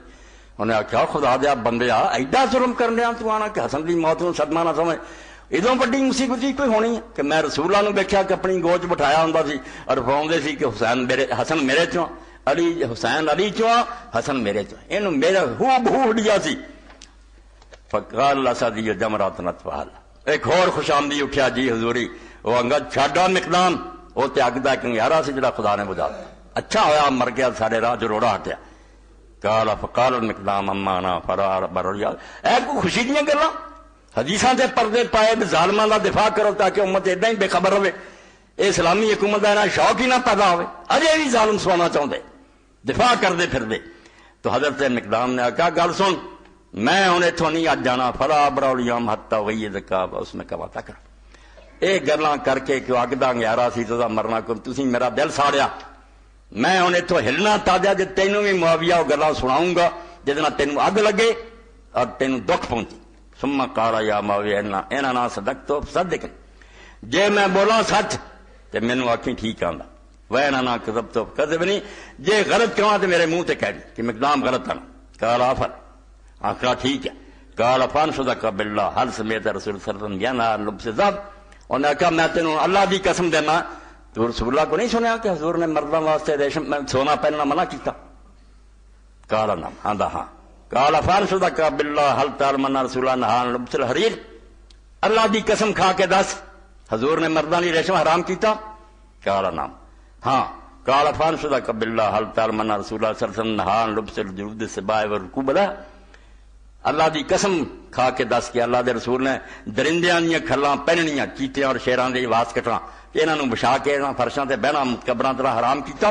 انہیں آخیا خدا دیا بندیا ایڈا ظلم کرنے تو آنا کہ حسن کی موت کو صدمہ نہ سمجھ، ادوں بڑی مصیبت ہی کوئی ہونی ہے کہ میں رسول اللہ نے دیکھا کہ اپنی گوچ بٹھایا ہوں سی اور فرماؤندے سی کہ حسن میرے چوں، علی حسین علی چوں، حسن میرے چوں، یہ میرا ہو بہو ہڈیا سی۔ فقال الاسدی جمرات نطفال، ایک اور خوش آمدی اٹھیا جی حضوری، وہ انگد چھاڈا مقدام، وہ تے اگ دا ایک انگیارا سی جڑا خدا نے بجھا، اچھا ہویا مر گیا سارے راہ جروڑا ہٹیا۔ قال فقال المقدام اما انا فرار برریال، اے کو خوشی دیاں گلاں حدیثاں دے پردے پائے ظالماں دا دفاع کرو تاکہ امت اداں ہی بے خبر رہے، اے اسلامی حکومت دا نہ شوق ہی نہ پیدا ہوئے، اجے بھی ظالم سونا چاہندے دفاع کردے پھردے۔ تو حضرت مقدام نے کہا گل سن، میں ہن ایتھوں نہیں اج جانا، فلا ابرا الیوم حتی وید کا، اس میں کہا تک یہ گلاں کر کے کہ اگ دا انگیارا سی تو مرنا کو تسی میرا دل ساڑیا، میں ہوں اتوں ہلنا تازہ جی تینوں بھی معاویہ وہ گلاں سناؤں گا جہد تینوں اگ لگے اور تینوں دکھ پہنچی۔ ثم قال یا معاویہ انا نا صدقت صدق، جے میں بولاں سچ تے مینوں آکھیں ٹھیک آندا، وانا نا کذبت کذبنی، جے غلط کہاں تے میرے منہ تے کہہ دی کہ مقدام غلط آنا۔ قال عفر، آخرا ٹھیک ہے۔ قال فانصدق باللہ حل سمیت رسول صلی اللہ علیہ وسلم ینہا لبس الذهب، انہوں نے کہا میں تینوں اللہ دی قسم دینا تو رسول اللہ کو نہیں سنیا کہ حضور نے مردوں واسطے ریشم میں سونا پہننا منع کیتا؟ قال نعم، آندا ہاں۔ قال فانصدق باللہ حل تعلم رسول اللہ نہا لبس الحریر، اللہ دی قسم کھا کے دس حضور نے مردوں دی ریشم حرام کیتا؟ قال نعم، ہاں۔ قال فانصدق باللہ حل تعلم رسول اللہ صلی اللہ علیہ وسلم نہا لبس الجلود السباع والرکوب لہ، اللہ دی قسم کھا کے دس کہ اللہ دے رسول نے درندیاں دیاں کھلاں پہننیاں، چیتیاں اور شیراں دے واس کٹنا، انہاں نوں بچھا کے انہاں فرشاں تے بہنا قبراں تے حرام کیتا؟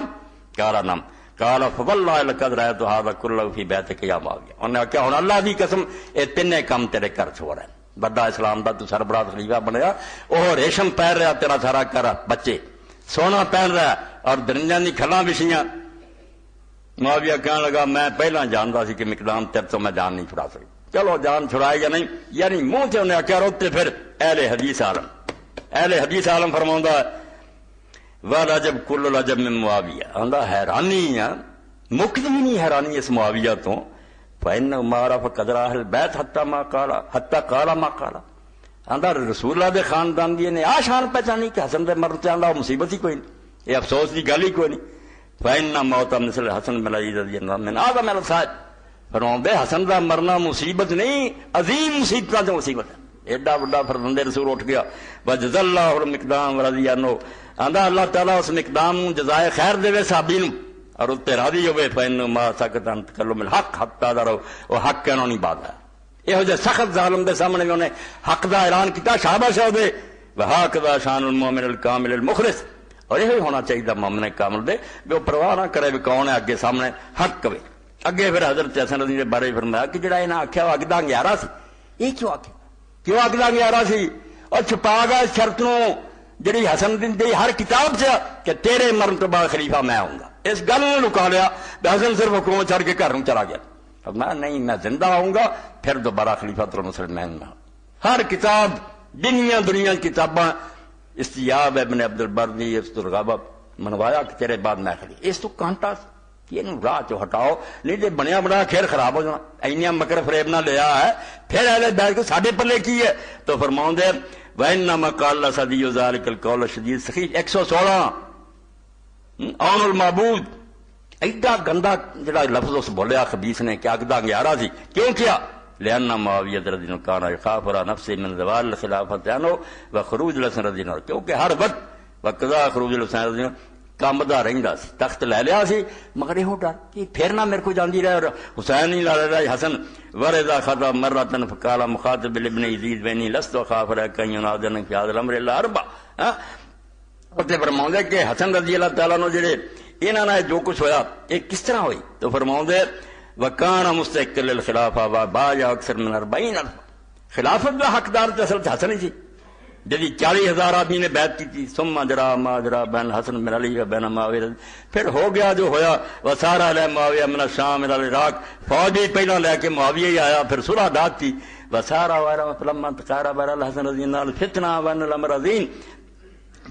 قال نعم۔ قال فواللہ لقد رأیت ھذا کلہ فی بیتک یا معاویہ، انہوں نے کہا ہن اللہ دی قسم اے تینے کم تیرے گھر چھوڑ ہے، بڑا اسلام دا تو سربراہ خلیفہ بنیا، وہ ریشم پہن رہا تیرا سارا گھر، بچے سونا پہن رہا، اور درنجاں دی کھلاں وچھیاں. معاویہ کہنے لگا میں پہلا جاندا سی کہ مقدام تیرے تو میں جان نہیں چھڑا سکتا. چلو جان چھڑائے یا نہیں، یعنی منہ سے انہیں آخیا روتے. پھر اہل حدیث عالم فرماؤں ہے وَالْعَجَبُ كُلُّ الْعَجَبِ مِن مُعَاوِيَةَ. آندا حیرانی ہے مکتی نہیں حیرانی اس معاویہ تو. فَإِنَّهُ مَا عَرَفَ قَدْرَ أَهْلِ الْبَيْتِ حَتَّى قَالَ مَا قَالَ. آندا رسول اللہ دے خاندان دی نے آ شان پہچانی کہ حسن دے مرن تے آندا مصیبت ہی کوئی نہیں، یہ افسوس دی گل ہی کوئی نہیں. فَإِنَّ مَوْتَ مِثْلِ حسن بن علی رضی اللہ عنہ آدم الصائب. فرماؤں دے حسن دا مرنا مصیبت نہیں، عظیم مصیبتاں تے مصیبت ہے. ایڈا بڑا فرزند رسول اٹھ گیا. وجزا اللہ المقدام رضی عنہ. آندا اللہ تعالیٰ اس مقدام جزائے خیر دے صحابی نو اور اس تے راضی ہوئے. فإنه ما سکت عن تکلم الحق حتى درو وہ حق کہنا نہیں بات ہے. یہ جو سخت ظالم دے سامنے انہیں حق دا اعلان کیتا. شاباش ہو دے وہکذا شان المؤمن الکامل المخلص. اور یہ ہونا چاہیے مومن کامل دے بھی وہ پرواہ نہ کرے بھی کون ہے اگے سامنے حق کہے. اگے پھر حضرت حسن رضی کے بارے فرمایا کہ جڑا انہیں آخیا وہ اگدا 11 سی. یہ کیوں آخیا؟ کیوں اگدا 11 سی؟ اور چھپا گیا شرط نو جڑی حسن دی ہر کتاب سے کہ تیرے مرن تو بعد خلیفہ میں آؤں گا. اس گل نے لکا لیا. حسن صرف حکومت چھڑ کے گھر چلا گیا. میں نہیں میں زندہ آؤں گا پھر دوبارہ خلیفۃ المسلمین میں. ہر کتاب دنیا کتاباں استیاب ابن عبد البر دی اس تو رغبت منوایا کہ تیرے بعد میں خلیفہ. اس تو کانٹا کہ راہ چو ہٹاؤ نہیں تو بنیا بنا کھیل خراب ہو جانا. اینیا مکر فریب نہ لیا ہے پھر اہل بیت کو ساڈے پلے کی ہے. تو فرماؤں دے وَإِنَّمَا قَالَ صَدِيُّ ذَلِكَ الْقَوْلَ الشَّدِيدُ سخیف 116 اون المعبود. ایڈا گندا جڑا لفظ اس بولیا خبیث نے کہ اگدا 11 سی. کیوں کیا؟ لأن معاویہ رضی اللہ عنہ يخاف على نفسه من زوال الخلافة عنه وخروج الحسن رضی اللہ عنہ. کیونکہ ہر وقت وقضا خروج الحسن رضی اللہ عنہ کامدا رہندا سی. تخت لے لیا سی مگر یہ ڈر کہ پھر نہ میرے کو جاندی رہے اور حسین نہیں لا رہا حسن. ورضا خطا مرۃ فقال مخاطب ابن یزید بنی لست خاف عليك ان ينادن في هذا الامر الا اربع. تے فرماؤں دے کہ حسن رضی اللہ تعالیٰ عنہ جڑے انہاں نے جو کچھ ہویا یہ کس طرح ہوئی. تو فرماؤں دے وکان مستحقل الخلافہ وبایا اکثر من 40,000. خلافت کا حقدار تو اصل حسن ہی سی جدی 40,000 آدمی نے بیعت کی تھی. ثم جرا ما جرا بین حسن بن علی و بین معاویہ. پھر ہو گیا جو ہویا وسارا علیہ معاویہ من الشام الى العراق. فوج بھی پہلا لے کے معاویہ ہی آیا. پھر صلح داد تھی وسارا وغیرہ فلما تقارب الحسن رضی اللہ عنہ فتنہ وان الامر عظیم.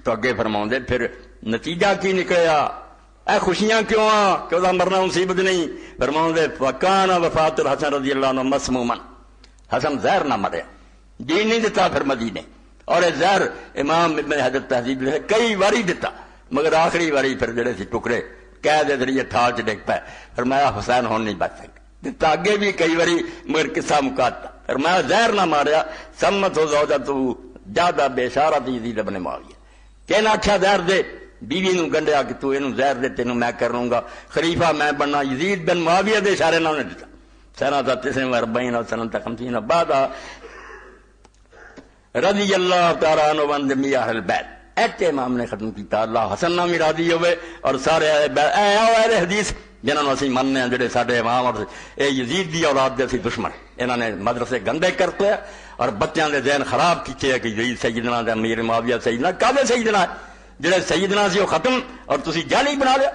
تو اگے فرماؤں دے پھر نتیجہ کی نکلیا. اے خوشیاں کیوں کہ وہ مرنا مصیبت نہیں. فرماؤں دے وکان وفات الحسن رضی اللہ عنہ مسموما. حسن زہر نہ مریا دین نہیں دیتا پھر مدینے. اور زہر امام ابن حجر تہذیب نے کئی واری دیتا مگر آخری واری پھر جڑے سی ٹکڑے قید دے ذریعے تھال چ ڈگ پائے. فرمایا حسین ہون نہیں بچ سکتے. دیتا اگے بھی کئی واری مگر قصہ مکاتا. فرمایا زہر نہ ماریا. سمت ہو زوجتہ زیادہ بے اشارت یزید ابن معاویہ. کہنا آخیا زہر دے بیوی نو گنڈیا کہ تو اینو زہر دے تینوں میں کر لوں گا خلیفہ میں بننا. یزید بن معاویہ دے اشارے نہ نے دیتا. سنہ 49 اور سنہ 50 بعد رضی اللہ تعالیٰ عنہ وعن جمیع اہل بیت. ایتے امام نے ختم کیتا اللہ حسن نہ بھی راضی ہوئے اور سارے اہل حدیث جنہوں نے اسی مننے ہیں جڑے ساڈے امام اور اے یزید دی اولاد دے سی دشمن. انہوں نے مدرسے گندے کرتے ہیں اور بچیاں دے ذہن خراب کیتے ہیں کہ یزید سیدنا دے امیر معاویہ سیدنا کعبے سیدنا ہے جڑے سیدنا سی وہ ختم اور تسی جعلی بنا لیا.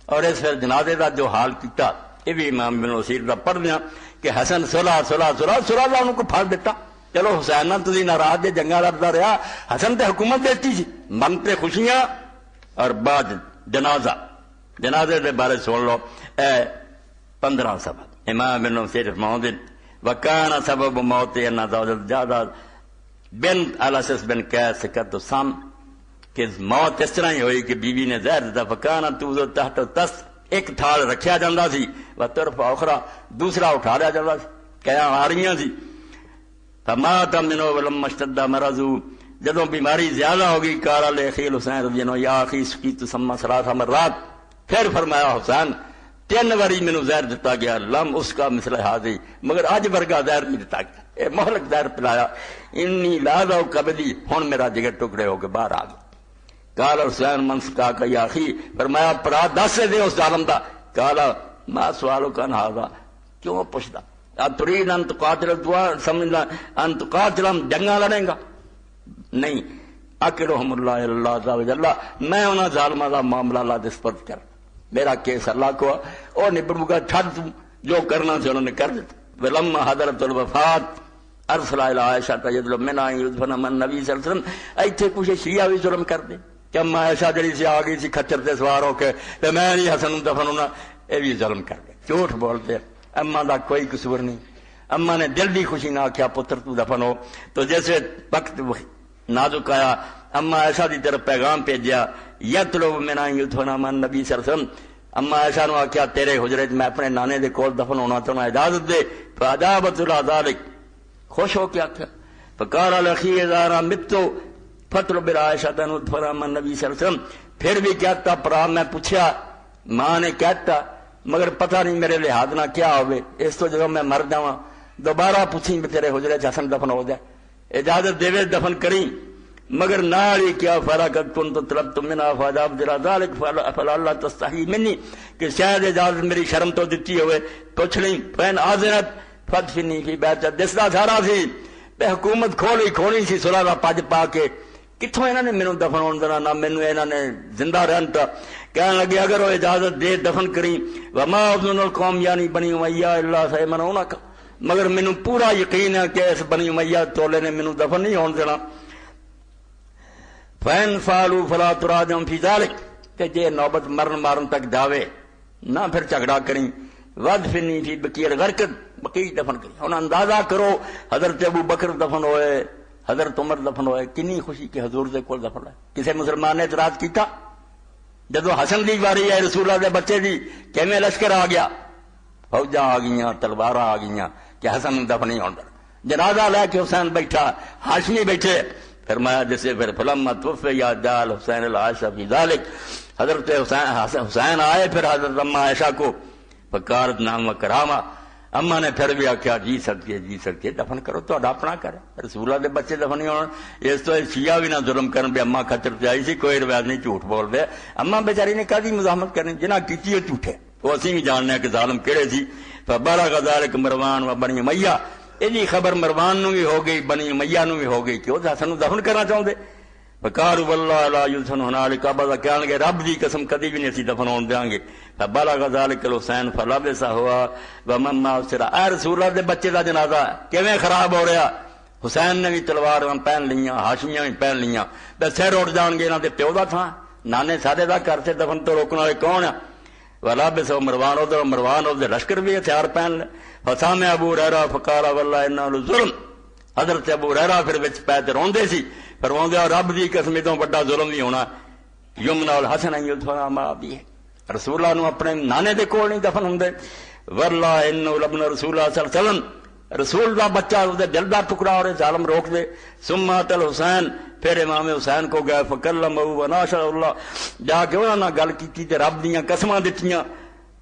اور اس پھر جنازے دا جو حال کیتا یہ بھی امام بن وسیر دا پڑھ دیا کہ حسن صلح دا انہوں کو پھڑ دیتا. چلو حسین نہ تسی ناراض دے جنگا لڑتا رہا. حسن تے حکومت دیتی سی من تے خوشیاں اور بعد جنازے دے بارے سن لو. 15 سبب امام بن وسیر فرماؤں وکان سبب موت ان زوجت جادہ بنت الاسس بن قیس قد سم کہ موت اس طرح ہی ہوئی کہ بیوی نے زہر دیتا. فکان توزو تحت تس ایک تھال رکھیا جاندہ سی و طرف اخرى دوسرا اٹھا لیا جاندہ سی کیا آ رہی سی. فمات منو ولما اشتد مرضو جدوں بیماری زیادہ ہوگی کارا لے خیل حسین رضی اللہ یا اخی سقیت ثم 3 مرات. پھر فرمایا حسین 3 واری مینوں زہر دیتا گیا لم اس کا مثل حاضی مگر اج ورگا زہر نہیں دیتا گیا. اے مہلک زہر پلایا. انی لاذا کبدی ہن میرا جگر ٹکڑے ہو کے باہر آ گیا. قال حسین من سکا کا یا اخی فرمایا پرا دس دے اس ظالم دا. قال ما سوالو کان ہاذا کیوں پوچھدا ترید انت قاتل دعا سمجھنا انت قاتل جنگا لڑیں گا نہیں اکرہم اللہ اللہ عز و جل، میں انہاں ظالماں دا معاملہ اللہ دے سپرد کر، میرا کیس اللہ کو او نبڑ گا، چھڈ تو جو کرنا سی انہوں نے کر دیتا۔ ولما حضرت الوفات ارسل الی عائشہ تجدل منا یذفن من نبی صلی اللہ علیہ وسلم، ایتھے کچھ شیعہ بھی ظلم کر دے کہ اما عائشہ جڑی سی آ گئی سی کھچر تے سوار ہو کے تے میں نہیں حسن دفن ہونا، اے بھی ظلم کر دے، جھوٹ بولتے۔ اما دا کوئی قصور نہیں، اما نے دل دی خوشی نہ آکھیا پتر تو دفن ہو۔ تو جیسے وقت نازک آیا، اما عائشہ دی طرف پیغام بھیجیا، یطلب من ان یدفن من نبی صلی اللہ علیہ وسلم، اما عائشہ نو آکھیا تیرے حجرے میں اپنے نانے دے کول دفن ہونا تو اجازت دے۔ فاجابت ذلک، خوش ہو کے آکھیا، فقال الاخی اذا مت فطلب عائشہ تدفن من نبی صلی اللہ علیہ وسلم، پھر بھی کہتا پرا میں پوچھا، ماں نے کہتا مگر پتہ نہیں میرے لحاظ نہ کیا ہوئے، اس تو جب میں مر جاواں دوبارہ پوچھی تیرے حجرے چ حسن دفن ہو جائے، اجازت دے دفن کریں، مگر ناری کیا فرق کنت طلبت منها فاجابت ذلك فلا اللہ تستحی منی، کہ شاید اجازت میری شرم تو دیتی ہوئے، پوچھ لیں فین آذنت فدفنی فی بیت، دسدا سارا سی بے حکومت کھولی سی صلح دا پج پا کے، کتوں انہوں نے مینوں دفن ہونے دینا، نہ مینوں انہوں نے زندہ رہن تا۔ کہنے لگے اگر وہ اجازت دے دفن کریں، وما اظن القوم یعنی بنی امیہ الا سیمنونک، مگر مینوں پورا یقین ہے کہ اس بنی امیہ تولے نے مینوں دفن نہیں ہونے دینا۔ فین فالو فلا تراجم فی ذلک، کہ جے نوبت مرن مارن تک جاوے نہ پھر جھگڑا کریں، ودفنی فی بقیع الغرقد، بقیع دفن کریں۔ ہن اندازہ کرو حضرت ابو بکر دفن ہوئے، حضرت عمر دفن ہوئے، کنی خوشی کہ حضور دے کول دفن ہے۔ کسے مسلمان نے اعتراض کیتا؟ جدو حسن دی واری ہے رسول اللہ دے بچے دی، کیویں لشکر آ گیا، فوجاں آ گئیاں، تلواراں آ گئیاں کہ حسن دفن نہیں ہوندا۔ جنازہ لے کے حسین بیٹھا، ہاشمی بیٹھے، فرمایا جیسے پھر فلما توفی یا جال حسین العائشہ فی ذلک، حضرت حسین آئے پھر حضرت اما عائشہ کو، فقالت نعم و کرامہ، اما نے پھر بھی آخیا جی سکتی ہے دفن کرو، تو اپنا کرے، رسول اللہ دے بچے دفن نہیں ہونا۔ اس تو شیعہ بھی نہ ظلم کرن بھی اما کچر تے آئی سی، کوئی روایت نہیں جھوٹ بول دے، اما بیچاری نے کدی مزاحمت کرنی، جنہ کیتی ہے جھوٹے، وہ اسی بھی جاننے کہ ظالم کہڑے سی۔ فبلغ ذلک مروان و بنی امیہ، یہ خبر مروان نو بھی ہو گئی، بنی امیہ نو بھی ہو گئی کہ وہ حسن نو دفن کرنا چاہتے۔ فقالوا والله لا يدفن هنالك ابدا، کہنے گے رب دی قسم کدی بھی نہیں اسی دفن ہون دیاں گے۔ فبلغ ذلك الحسین فلبس ہوا ومن ما سرا، اے رسول اللہ دے بچے دا جنازہ کیویں خراب ہو رہا، حسین نے بھی تلوار پہن لیاں، ہاشمیاں بھی پہن لیاں، تے سر اڑ جان گے انہاں دے پیو دا تھا، نانے سارے دا گھر سے دفن تو روکنے والے کون ہے؟ ولبس مروان، ادھر مروان ادھر لشکر بھی ہتھیار پہن لے۔ فسامع ابو ہریرہ فقال والله انه لظلم، حضرت ابو ہریرہ پھر وچ پے تے روندے سی، فرماندے رب دی قسم تو بڑا ظلم نہیں ہونا، یمنا الحسن ان یدفن مع ابیہ، رسول اللہ نو اپنے نانے دے کول نہیں دفن ہوندے۔ والله انه لابن رسول اللہ صلی اللہ علیہ وسلم، رسول دا بچہ دے دل دا ٹکڑا اور ظالم روک دے۔ ثم اتل حسین، پھر امام حسین کو گئے، فکلمہ وناشر اللہ، جا کے انہاں نال گل کیتی تے رب دیاں قسماں دتیاں۔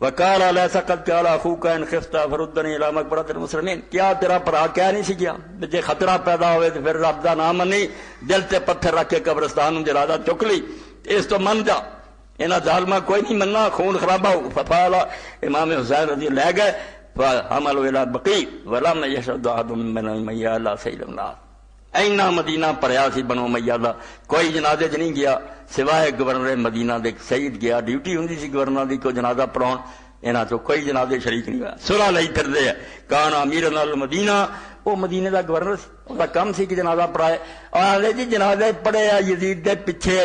وقال ليس قد قال اخوك ان خفت فردني الى مقبرة المسلمين، کیا تیرا بھرا کہہ نہیں سی گیا جے خطرہ پیدا ہوئے تو پھر رب دا نام منی، دل تے پتھر رکھ کے قبرستان نوں جنازہ چک لی، اس تو من جا، انہاں ظالماں کوئی نہیں مننا، خون خرابہ ہو۔ فقال امام حسین رضی اللہ لے گئے، فحملوا الى البقيع ولم يشهد احد من امیہ الا سیل الناس، اینا مدینہ پریا سی بنو امیہ دا، کوئی جنازے چ نہیں گیا سوائے گورنر مدینہ دے سید گیا، ڈیوٹی ہوندی سی گورنر دی کو جنازہ پڑھاؤن، انہاں تو کوئی جنازے شریک نہیں ہوا۔ صلح لئی پھردے ہے، کان امیر المدینہ، وہ مدینے دا گورنر سی، اس دا کم سی کہ جنازہ پڑھائے، اور آلے جی جنازے پڑھے یزید دے پیچھے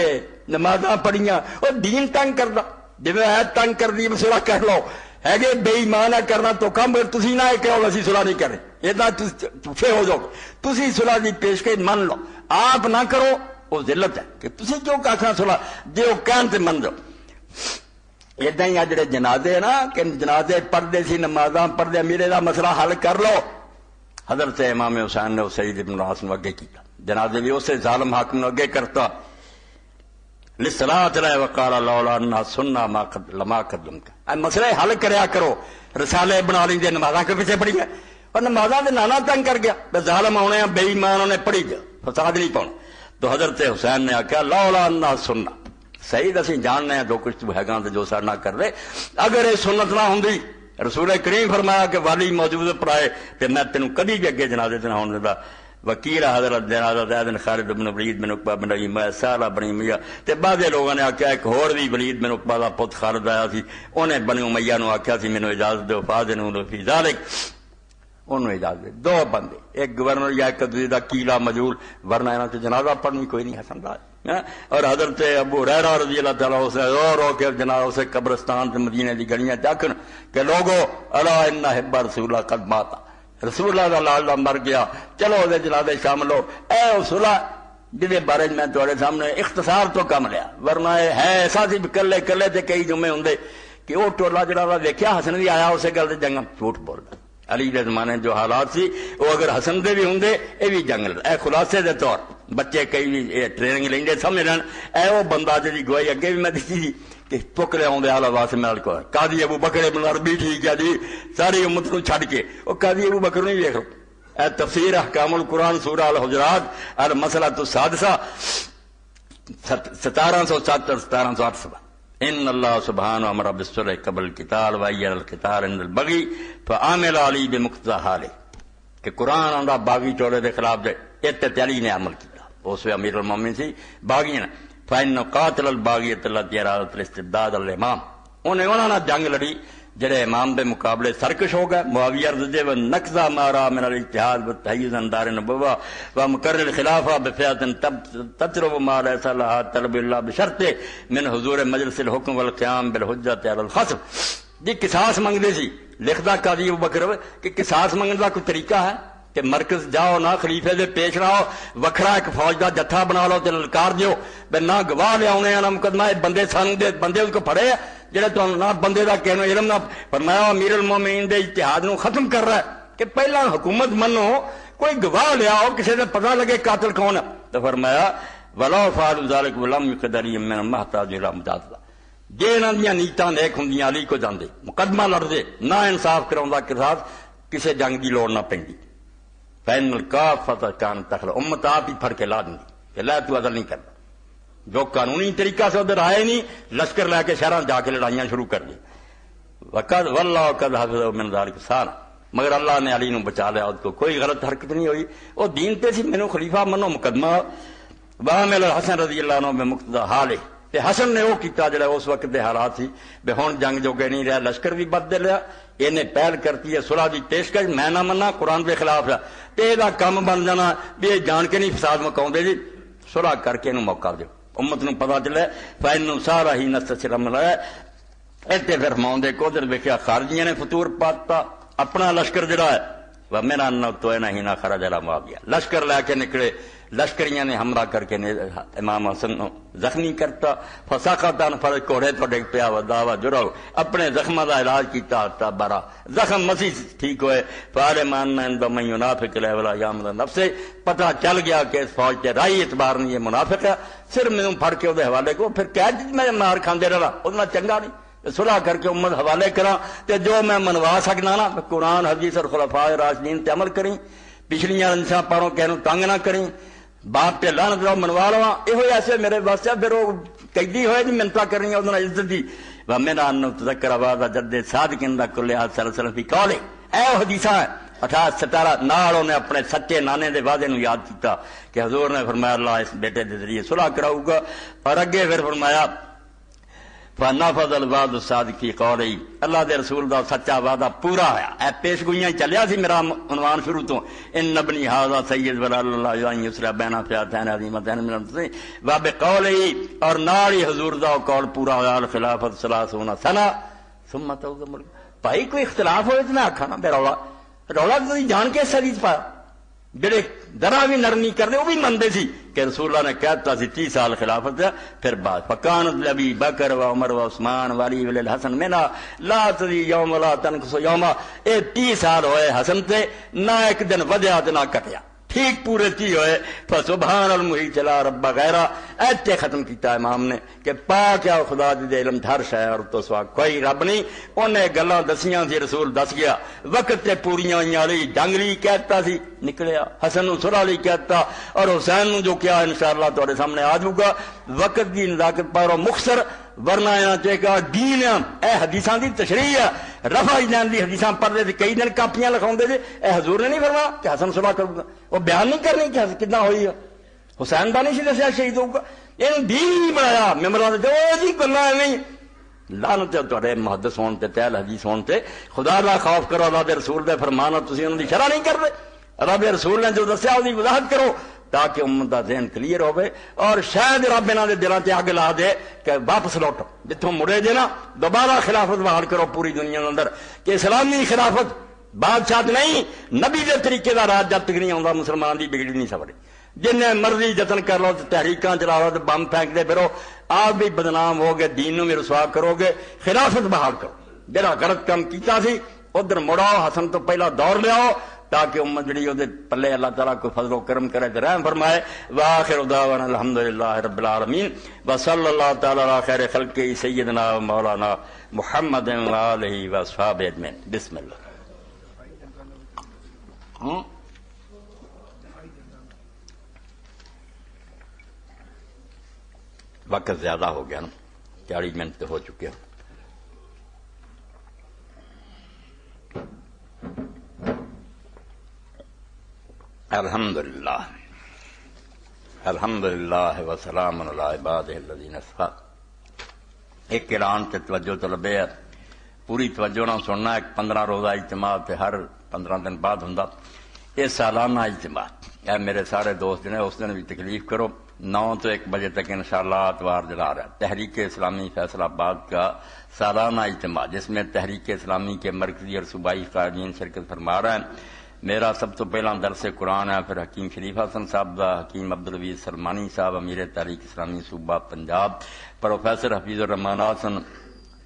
نمازاں پڑھیاں، وہ دین تنگ کردا، جویں ہے تنگ کر دی صلح کر لو، ہے کہ بے ایمان کرنا تو کم، تسی نہ کہو اسی صلح نہیں کرے، ادھا جھوٹے ہو جاؤ، تسی صلح دی پیشکش من لو، آپ نہ کرو وہ ذلت ہے کہ تسی کیوں آخنا صلح، جے وہ کہن تے من جاؤ۔ ادھا ہی جڑے جنازے نا کہ جنازے پڑھتے سی، نمازاں پڑھتے، میرے دا مسئلہ حل کر لو، حضرت امام حسین نے سید ابن العاص نو اگے کیتا، جنازے بھی اسے ظالم حاکم نو اگے کرتا، للصلاۃ علیہ وقال لولا انها سنہ ما لما قدمت، اے مسئلے حل کریا کرو، رسالے بنا لیندے، نمازاں کے پیچھے پڑھی گئے، اور نمازاں دے نانا تنگ کر گیا، تے ظالم آنے بے ایمان انہیں پڑھی گیا، فساد نہیں پاؤنا۔ تو حضرت حسین نے آخیا لولا انها سنہ، سید اسی جاننے ہیں جو کچھ تو ہے گا جو سر نہ کر دے، اگر یہ سنت نہ ہوندی، رسول کریم فرمایا کہ والی موجود پڑھائے تے میں تینوں کدی بھی اگے جنازے تے نہ ہون دیندا۔ وکیل حضرت جنازہ زید بن خالد بن ولید بن عقبہ بن ربیعہ سالہ بن امیہ تے بعض لوگوں نے آکھیا ایک ہور بھی ولید بن عقبہ دا پت خالد آیا سی، انہیں بنی امیہ نو آکھیا سی مینوں اجازت دو فاذنوا فی ذلک، انہوں اجازت دے دو بندے، ایک گورنر یا ایک دوسرے دا کیلا مجہول، ورنہ انہاں تے جنازہ پڑھنی کوئی نہیں حسن راج۔ اور حضرت ابو ہریرہ رضی اللہ تعالیٰ سے رو کے جنازہ سے قبرستان سے مدینے دی گلیاں جاکن کہ لوگو الا ان حب رسول اللہ قد مات، رسول اللہ دا لال مر گیا، چلو دے جنازے شامل ہو۔ اے صلح جدے بارے میں تھوڑے سامنے اختصار تو کم لیا، ورنہ ہے ایسا سی کلے کلے تے کئی جمعے ہوندے کہ وہ ٹولا جڑا ویکھیا حسن بھی آیا اسے گل تے جنگ جھوٹ بولدا۔ علی دے زمانے جو حالات سی وہ اگر حسن دے بھی ہوندے اے بھی جنگ اے خلاصے دے طور بچے کئی بھی ٹریننگ لیندے سمجھن اے وہ بندہ جی گواہی اگے بھی میں دتی سی کہ ٹکڑے آدھے آلہ واسم کو قاضی ابو بکر بن عربی ٹھیک ہے جی ساری امت کو چھڈ کے وہ قاضی ابو بکر نہیں ویکھ لو اے تفسیر احکام القرآن سورہ الحجرات المسئلہ السادسہ 1707-1708 ان اللہ سبحانہ امر بالصلح قبل القتال وعیر القتال عند البغی فعامل علی بمقتضی حالہ کہ قرآن آندا باغی چورے دے خلاف دے اتت علی نے عمل کیا اس امیر المومنین سی باغی نے فإن قاتل الباغیۃ التی ارادت الاستبداد الامام انہوں نے جنگ لڑی جڑے امام دے مقابلے سرکش ہو گئے معاویہ رضی اللہ عنہ نقضہ مارا من الاجتہاد والتحیز عن دار النبوہ ومقرر الخلافہ بفئۃ تطلب ما لیس لها طلب اللہ بشرط من حضور مجلس الحکم والقیام بالحجۃ علی الخصم جی قصاص منگدے سی لکھدا قاضی ابوبکر کہ قصاص منگنے دا کوئی طریقہ ہے کہ مرکز جاؤ نہ خلیفے دے پیش رہو وکھرا ایک فوج دا جتھا بنا لو تے للکار دیو بے نہ گواہ لے آنے نہ مقدمہ بندے سان دے بندے اس کو پڑھے جڑے تو نہ بندے دا کہنا علم نہ فرمایا امیر المومنین دے اجتہاد نو ختم کر رہا ہے کہ پہلا حکومت منو کوئی گواہ لے آؤ کسی دے پتہ لگے قاتل کون ہے تو فرمایا ولو فعل ذلك ولم يقدر من محتاج الى مجازات جے انہاں دیاں نیتاں نیک ہوندیاں علی کو جاندے مقدمہ لڑدے نہ انصاف کراوندا قصاص کسے جنگ دی لوڑ نہ پیندی فین الکافۃ کان تخل امت آپ ہی پھڑ کے لا دیں کہ لا تو عدل نہیں کرتا جو قانونی طریقہ سے ادھر آئے نہیں لشکر لے کے شہراں جا کے لڑائیاں شروع کر دی وقد واللہ قد حفظہ من ذلک سارا مگر اللہ نے علی نو بچا لیا اس کو کوئی غلط حرکت نہیں ہوئی وہ دین تے سی مینوں خلیفہ منو مقدمہ وعمل الحسن رضی اللہ عنہ بمقتضی حالہ تے حسن نے وہ کیتا جڑا اس وقت دے حالات سی بے ہن جنگ جوگے نہیں رہا لشکر بھی بد دے لیا انہیں پہل کرتی ہے صلح دی پیشکش میں نہ مننا قرآن دے خلاف ہے تے دا کم بن جانا بھی یہ جان کے نہیں فساد مکاؤندے جی صلح کر کے انہوں موقع دیو امت نو پتہ چلے فإنه سارا ہی نستسلم ہے ایتے پھر موندے کو ادھر ویکھیا خارجیاں نے فطور پاتا اپنا لشکر جڑا ہے وہ میرا نہ تو ہے نہ خرج علی معاویہ لشکر لے کے نکلے لشکریاں نے حملہ کر کے امام حسن زخمی کرتا فساقتان فرض کوڑے تو ڈگ پیا وداوا جراؤ اپنے زخموں کا علاج کیتا تا برا زخم مسیح ٹھیک ہوئے فارے ماننا من ینافق لیولا یامد نفس پتہ چل گیا کہ اس فوج تے رائی اعتبار نہیں یہ منافق ہے صرف میں پھڑ کے وہ حوالے کو پھر قید میں مار کھاندے رہا اتنا چنگا نہیں صلح کر کے امت حوالے کرا تے جو میں منوا سکنا نا قرآن حدیث اور خلفاء راشدین تے عمل کریں پچھلیاں انسان پاروں کہنوں تنگ نہ کریں باپ تے لعنت لو منوا لواں یہ ایسے میرے واسطے پھر وہ قیدی ہوئے جی منتا کرنی ہے انہوں نے عزت دی ومیرا ان تذکر آواز جد صادق اند کل صلی اللہ علیہ وسلم فی قولے اے حدیثاں ہیں 18-17 نال انہیں اپنے سچے نانے دے وعدے نو یاد کیتا کہ حضور نے فرمایا اللہ اس بیٹے دے ذریعے صلح کراؤ گا اور اگے پھر فرمایا فنفذ الوعد الصادق فی قولہ اللہ دے رسول دا سچا وعدہ پورا ہویا اے پیش گوئیاں چلیا سی میرا عنوان شروع تو ان ابنی ھذا سید ولا اللہ ان یسرا بین فئتین عظیمتین من المسلمین وبقولہ اور نال ہی حضور دا قول پورا ہویا الخلافت 30 سنہ ثم توضم بھائی کوئی اختلاف ہوئے تو میں آکھا نا بے رولا تو جان کے حدیث پایا جڑے ذرا بھی نرمی کرنے وہ بھی مندے سی کہ رسول اللہ نے کہتا سی 30 سال خلافت پھر بعد فکانت ابی بکر و عمر و عثمان و علی و الحسن منا لا تزی یوم لا تنقص یوما اے 30 سال ہوئے حسن تے نہ ایک دن ودیا تے نہ کٹیا ٹھیک پورے تھی ہوئے فسبحان المحیط لا رب غیرہ ایتے ختم کیتا امام نے کہ پاک ہے خدا دے علم ہر شے اور تو سوا کوئی رب نہیں انہیں گلاں دسیاں سی رسول دس گیا وقت تے پوریاں ہوئیاں علی جنگلی کہتا سی نکلیا حسن نو صلح علی کہتا اور حسین نو جو کیا انشاءاللہ تہاڈے سامنے آ جاؤ گا وقت دی نزاکت پر مختصر ورنہ یہاں تے کہا دین اے حدیثاں دی تشریح ہے رفع دین دی حدیثاں پڑھتے تھے کئی دن کاپیاں لکھاؤں جی اے حضور نے نہیں فرمایا کہ حسن صلح کروں گا وہ بیان نہیں کرنی کہ کتنا ہوئی ہے حسین دا نہیں سی دسیا شہید ہوگا یہ دین نہیں بنایا ممبران جو جی گلا نہیں لعنت تہاڈے محدث ہون تے اہل حدیث ہون تے خدا دا خوف کرو اللہ دے رسول دے فرمان تسی انہاں دی شرح نہیں کرتے اللہ دے رسول نے جو دسیا اس دی وضاحت کرو تاکہ امت دا ذہن کلیئر ہوئے اور شاید رب انہاں دے دلاں تے اگ لا دے کہ واپس لوٹو جتھوں مڑے جے نا دوبارہ خلافت بحال کرو پوری دنیا دے اندر کہ اسلامی خلافت بادشاہ نہیں نبی دے طریقے دا راج جب تک نہیں آندا مسلمان دی بگڑی نہیں سکدی جن مرضی جتن کر لو تحریکاں چلا لو بم پھینک دے پھرو آپ بھی بدنام ہو گے دین نو بھی رسوا کرو گے خلافت بحال کرو جڑا غلط کام کیتا سی ادھر مڑاؤ حسن تو پہلا دور لیاؤ تاکہ امت جڑی وہ پلے اللہ تعالیٰ کو فضل و کرم کرے تو رحم فرمائے وآخر دعوانا الحمدللہ رب العالمین وصلی اللہ تعالی علی خیر خلقہ سیدنا مولانا محمد وآلہ وصحابہ اجمعین بسم اللہ وقت زیادہ ہو گیا نا 40 منٹ تو ہو چکے ہو الحمدللہ الحمدللہ وسلام علی عبادہ الذین اصطفیٰ ایک اعلان سے توجہ طلب ہے پوری توجہ نہ سننا ایک 15 روزہ اجتماع تے ہر 15 دن بعد ہوندا یہ سالانہ اجتماع اے میرے سارے دوست جنے اس دن بھی تکلیف کرو 9 تو 1 بجے تک انشاءاللہ اتوار جلا رہا ہے تحریک اسلامی فیصل آباد کا سالانہ اجتماع جس میں تحریک اسلامی کے مرکزی اور صوبائی قائدین شرکت فرما رہے ہیں میرا سب تو پہلا درس قرآن ہے پھر حکیم شریف حسن صاحب دا حکیم عبدالعزیز سلمانی صاحب امیر تحریک اسلامی صوبہ پنجاب پروفیسر حفیظ الرحمان حسن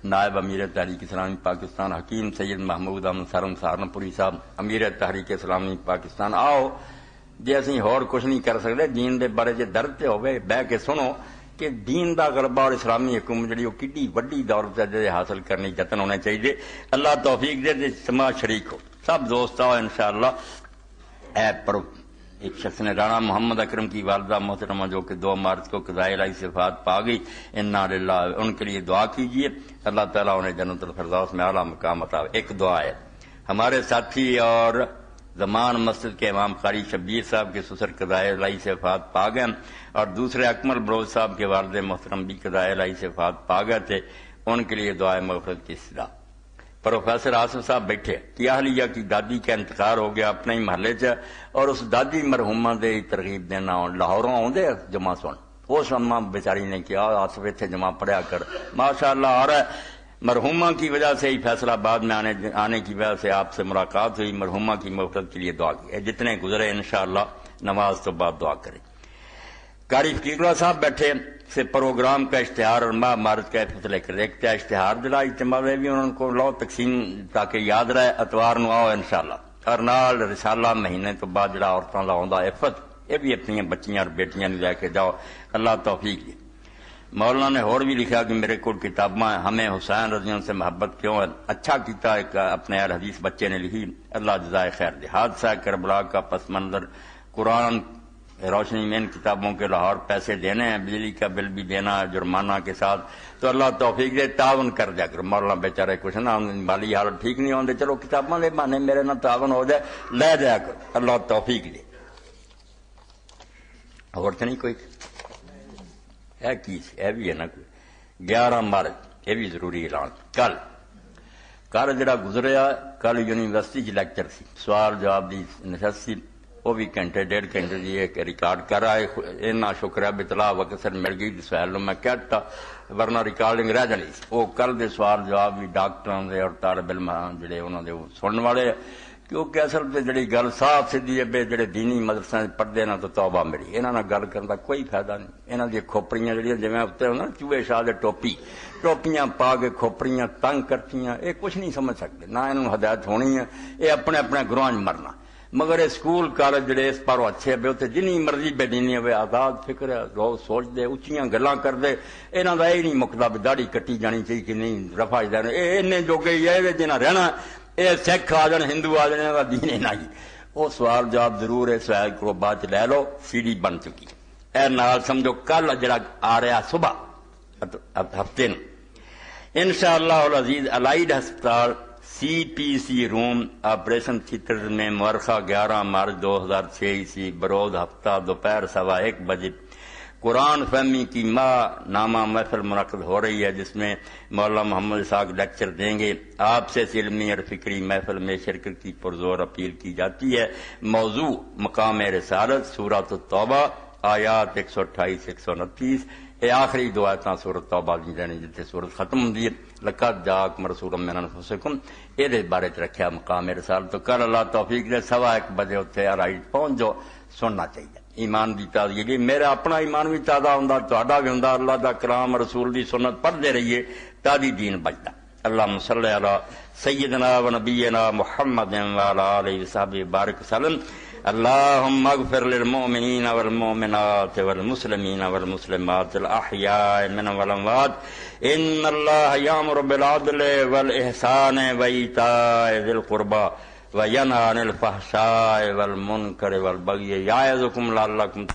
نائب امیر تحریک اسلامی پاکستان حکیم سید محمود احمد سرم سہارنپوری صاحب امیر تحریک اسلامی پاکستان آؤ جی اسی ہور کچھ نہیں کر سکتے دین دے بارے جے درد تے ہوئے بہ کے سنو کہ دین دا غلبہ اور اسلامی حکومت جڑی وہ کڈی وڈی دولت ہے حاصل کرنے جتن ہونے چاہیے اللہ توفیق دے سما شریک ہو سب دوست آؤ انشاءاللہ ایپ پر ایک شخص نے رانا محمد اکرم کی والدہ محترمہ جو کہ 2 مارچ کو قضائے الہی سے وفات پا گئی انا للہ ان کے لیے دعا کیجیے اللہ تعالیٰ انہیں جنت الفردوس میں اعلیٰ مقام عطا ایک دعا ہے ہمارے ساتھی اور زمان مسجد کے امام قاری شبیر صاحب کے سسر قضائے الہی سے وفات پا گئے اور دوسرے اکمل بروز صاحب کے والد محترم بھی قضائے الہی سے وفات پا گئے تھے ان کے لیے دعائے مغفرت کی اصلاح پروفیسر آصف صاحب بیٹھے کہ اہلیہ کی دادی کا انتقال ہو گیا اپنے ہی محلے چ اور اس دادی مرحومہ دے ترغیب دینا لاہوروں آدھے جمع سن اس اماں بیچاری نے کیا آصف اتنے جمع پڑھیا کر ماشاء اللہ آ رہا ہے مرحومہ کی وجہ سے ہی فیصلہ آباد میں آنے کی وجہ سے آپ سے ملاقات ہوئی مرحومہ کی مغفرت کے لیے دعا کی جتنے گزرے انشاءاللہ نماز تو بعد دعا کریں قاری فقیر اللہ صاحب بیٹھے سے پروگرام کا اشتہار اور ماہ مارچ کا فیصلے کر دیکھتے اشتہار دلا اجتماع میں بھی انہوں کو لو تقسیم تاکہ یاد رہے اتوار نو آؤ انشاءاللہ اور نال رسالہ مہینے تو بعد جڑا عورتوں کا آتا عفت یہ بھی اپنی بچیاں اور بیٹیاں لے کے جاؤ اللہ توفیق دے مولانا نے اور بھی لکھا کہ میرے کو کتاباں ہمیں حسین رضی اللہ سے محبت کیوں ہے اچھا کیتا ایک اپنے اہل حدیث بچے نے لکھی اللہ جزائے خیر دے حادثہ کربلا کا پس منظر قرآن روشنی میں ان کتابوں کے لاہور پیسے دینے ہیں بجلی کا بل بھی دینا ہے جرمانہ کے ساتھ تو اللہ توفیق دے تعاون کر دیا کر مولانا بیچارے کچھ نہ مالی حالت ٹھیک نہیں ہوتے چلو کتاباں دے بہانے میرے نہ تعاون ہو جائے لے دیا کر اللہ توفیق دے اور تو نہیں کوئی ہے کی یہ بھی ہے نا کوئی 11 مارچ یہ بھی ضروری اعلان کل جڑا گزریا کل یونیورسٹی چ لیکچر سی سوال جواب دی نشست سی وہ بھی گھنٹے 1.5 گھنٹے دی ایک ریکارڈ کر رہا ہے اتنا شکر ہے اطلاع وقت سر مل گئی سہیل میں کہتا ورنہ ریکارڈنگ رہ جانی وہ کل دے سوال جواب بھی ڈاکٹراں دے اور طالب علم جڑے انہوں دے سننے والے کیونکہ اصل تے جڑی گل صاف سیدھی ہے بے جڑے دینی مدرسے پڑھتے نا تو توبہ میری انہاں نال گل کرن دا کوئی فائدہ نہیں انہاں دی کھوپڑیاں جڑیاں جویں اتنے ہوں نا چوہے شاہ دے ٹوپیاں پا کے کھوپڑیاں تنگ کرتیاں یہ کچھ نہیں سمجھ سکتے نہ انہوں ہدایت ہونی ہے یہ اپنے اپنے گروہ مرنا مگر سکول کالج جڑے اس پاروں اچھے پہ اتنے جنی مرضی بے دینی ہوئے آزاد فکر ہے لوگ سوچتے اچیاں گلاں کرتے یہاں کا یہ نہیں مکتا بھی داڑھی کٹی جانی چاہیے کہ نہیں رفا دینا یہ جوگے ہی جنہیں رہنا یہ سکھ آ جان ہندو آ جانے کا دین ہے جی وہ سوال جواب ضرور ہے سوال کو بعد لے لو سی ڈی بن چکی اے نال سمجھو کل جڑا آ رہا صبح ہفتے ان شاء اللہ العزیز الائڈ ہسپتال CPC روم آپریشن تھیٹر میں مورخہ 11 مارچ 2006 برود ہفتہ دوپہر 1:15 بجے قرآن فہمی کی ماہ نامہ محفل منعقد ہو رہی ہے، جس میں مولانا محمد اسحاق لیکچر دیں گے۔ آپ سے علمی اور فکری محفل میں شرکت کی پرزور اپیل کی جاتی ہے۔ موضوع مقام رسالت، سورۃ التوبہ، آیات 128-129۔ یہ آخری دو آیتاں سورۃ توبہ دی جانے جتنے سورت ختم ہوندی ہے۔ لقد جاءکم رسول من انفسکم، یہ بارے رکھا مقام رسالت۔ تو کل اللہ توفیق دے 1:15 بجے اتنے رائٹ پہنچ جو سننا چاہیے۔ ایمان دی تازگی، میرا اپنا ایمان بھی تازہ ہوندا، تہاڈا بھی ہوندا۔ اللہ دا کلام رسول دی سنت پڑھتے رہیے، تازی دین بچدا۔ اللہم صلی علی سیدنا و نبینا محمد وعلی آلہ وصحبہ بارک وسلم۔ اللہم اغفر للمؤمنین والمؤمنات والمسلمین والمسلمات الاحیاء منهم والاموات، ان اللہ یامر بالعدل والاحسان وایتاء ذی القربى وینہی عن الفحشاء والمنکر والبغی یعظکم لعلکم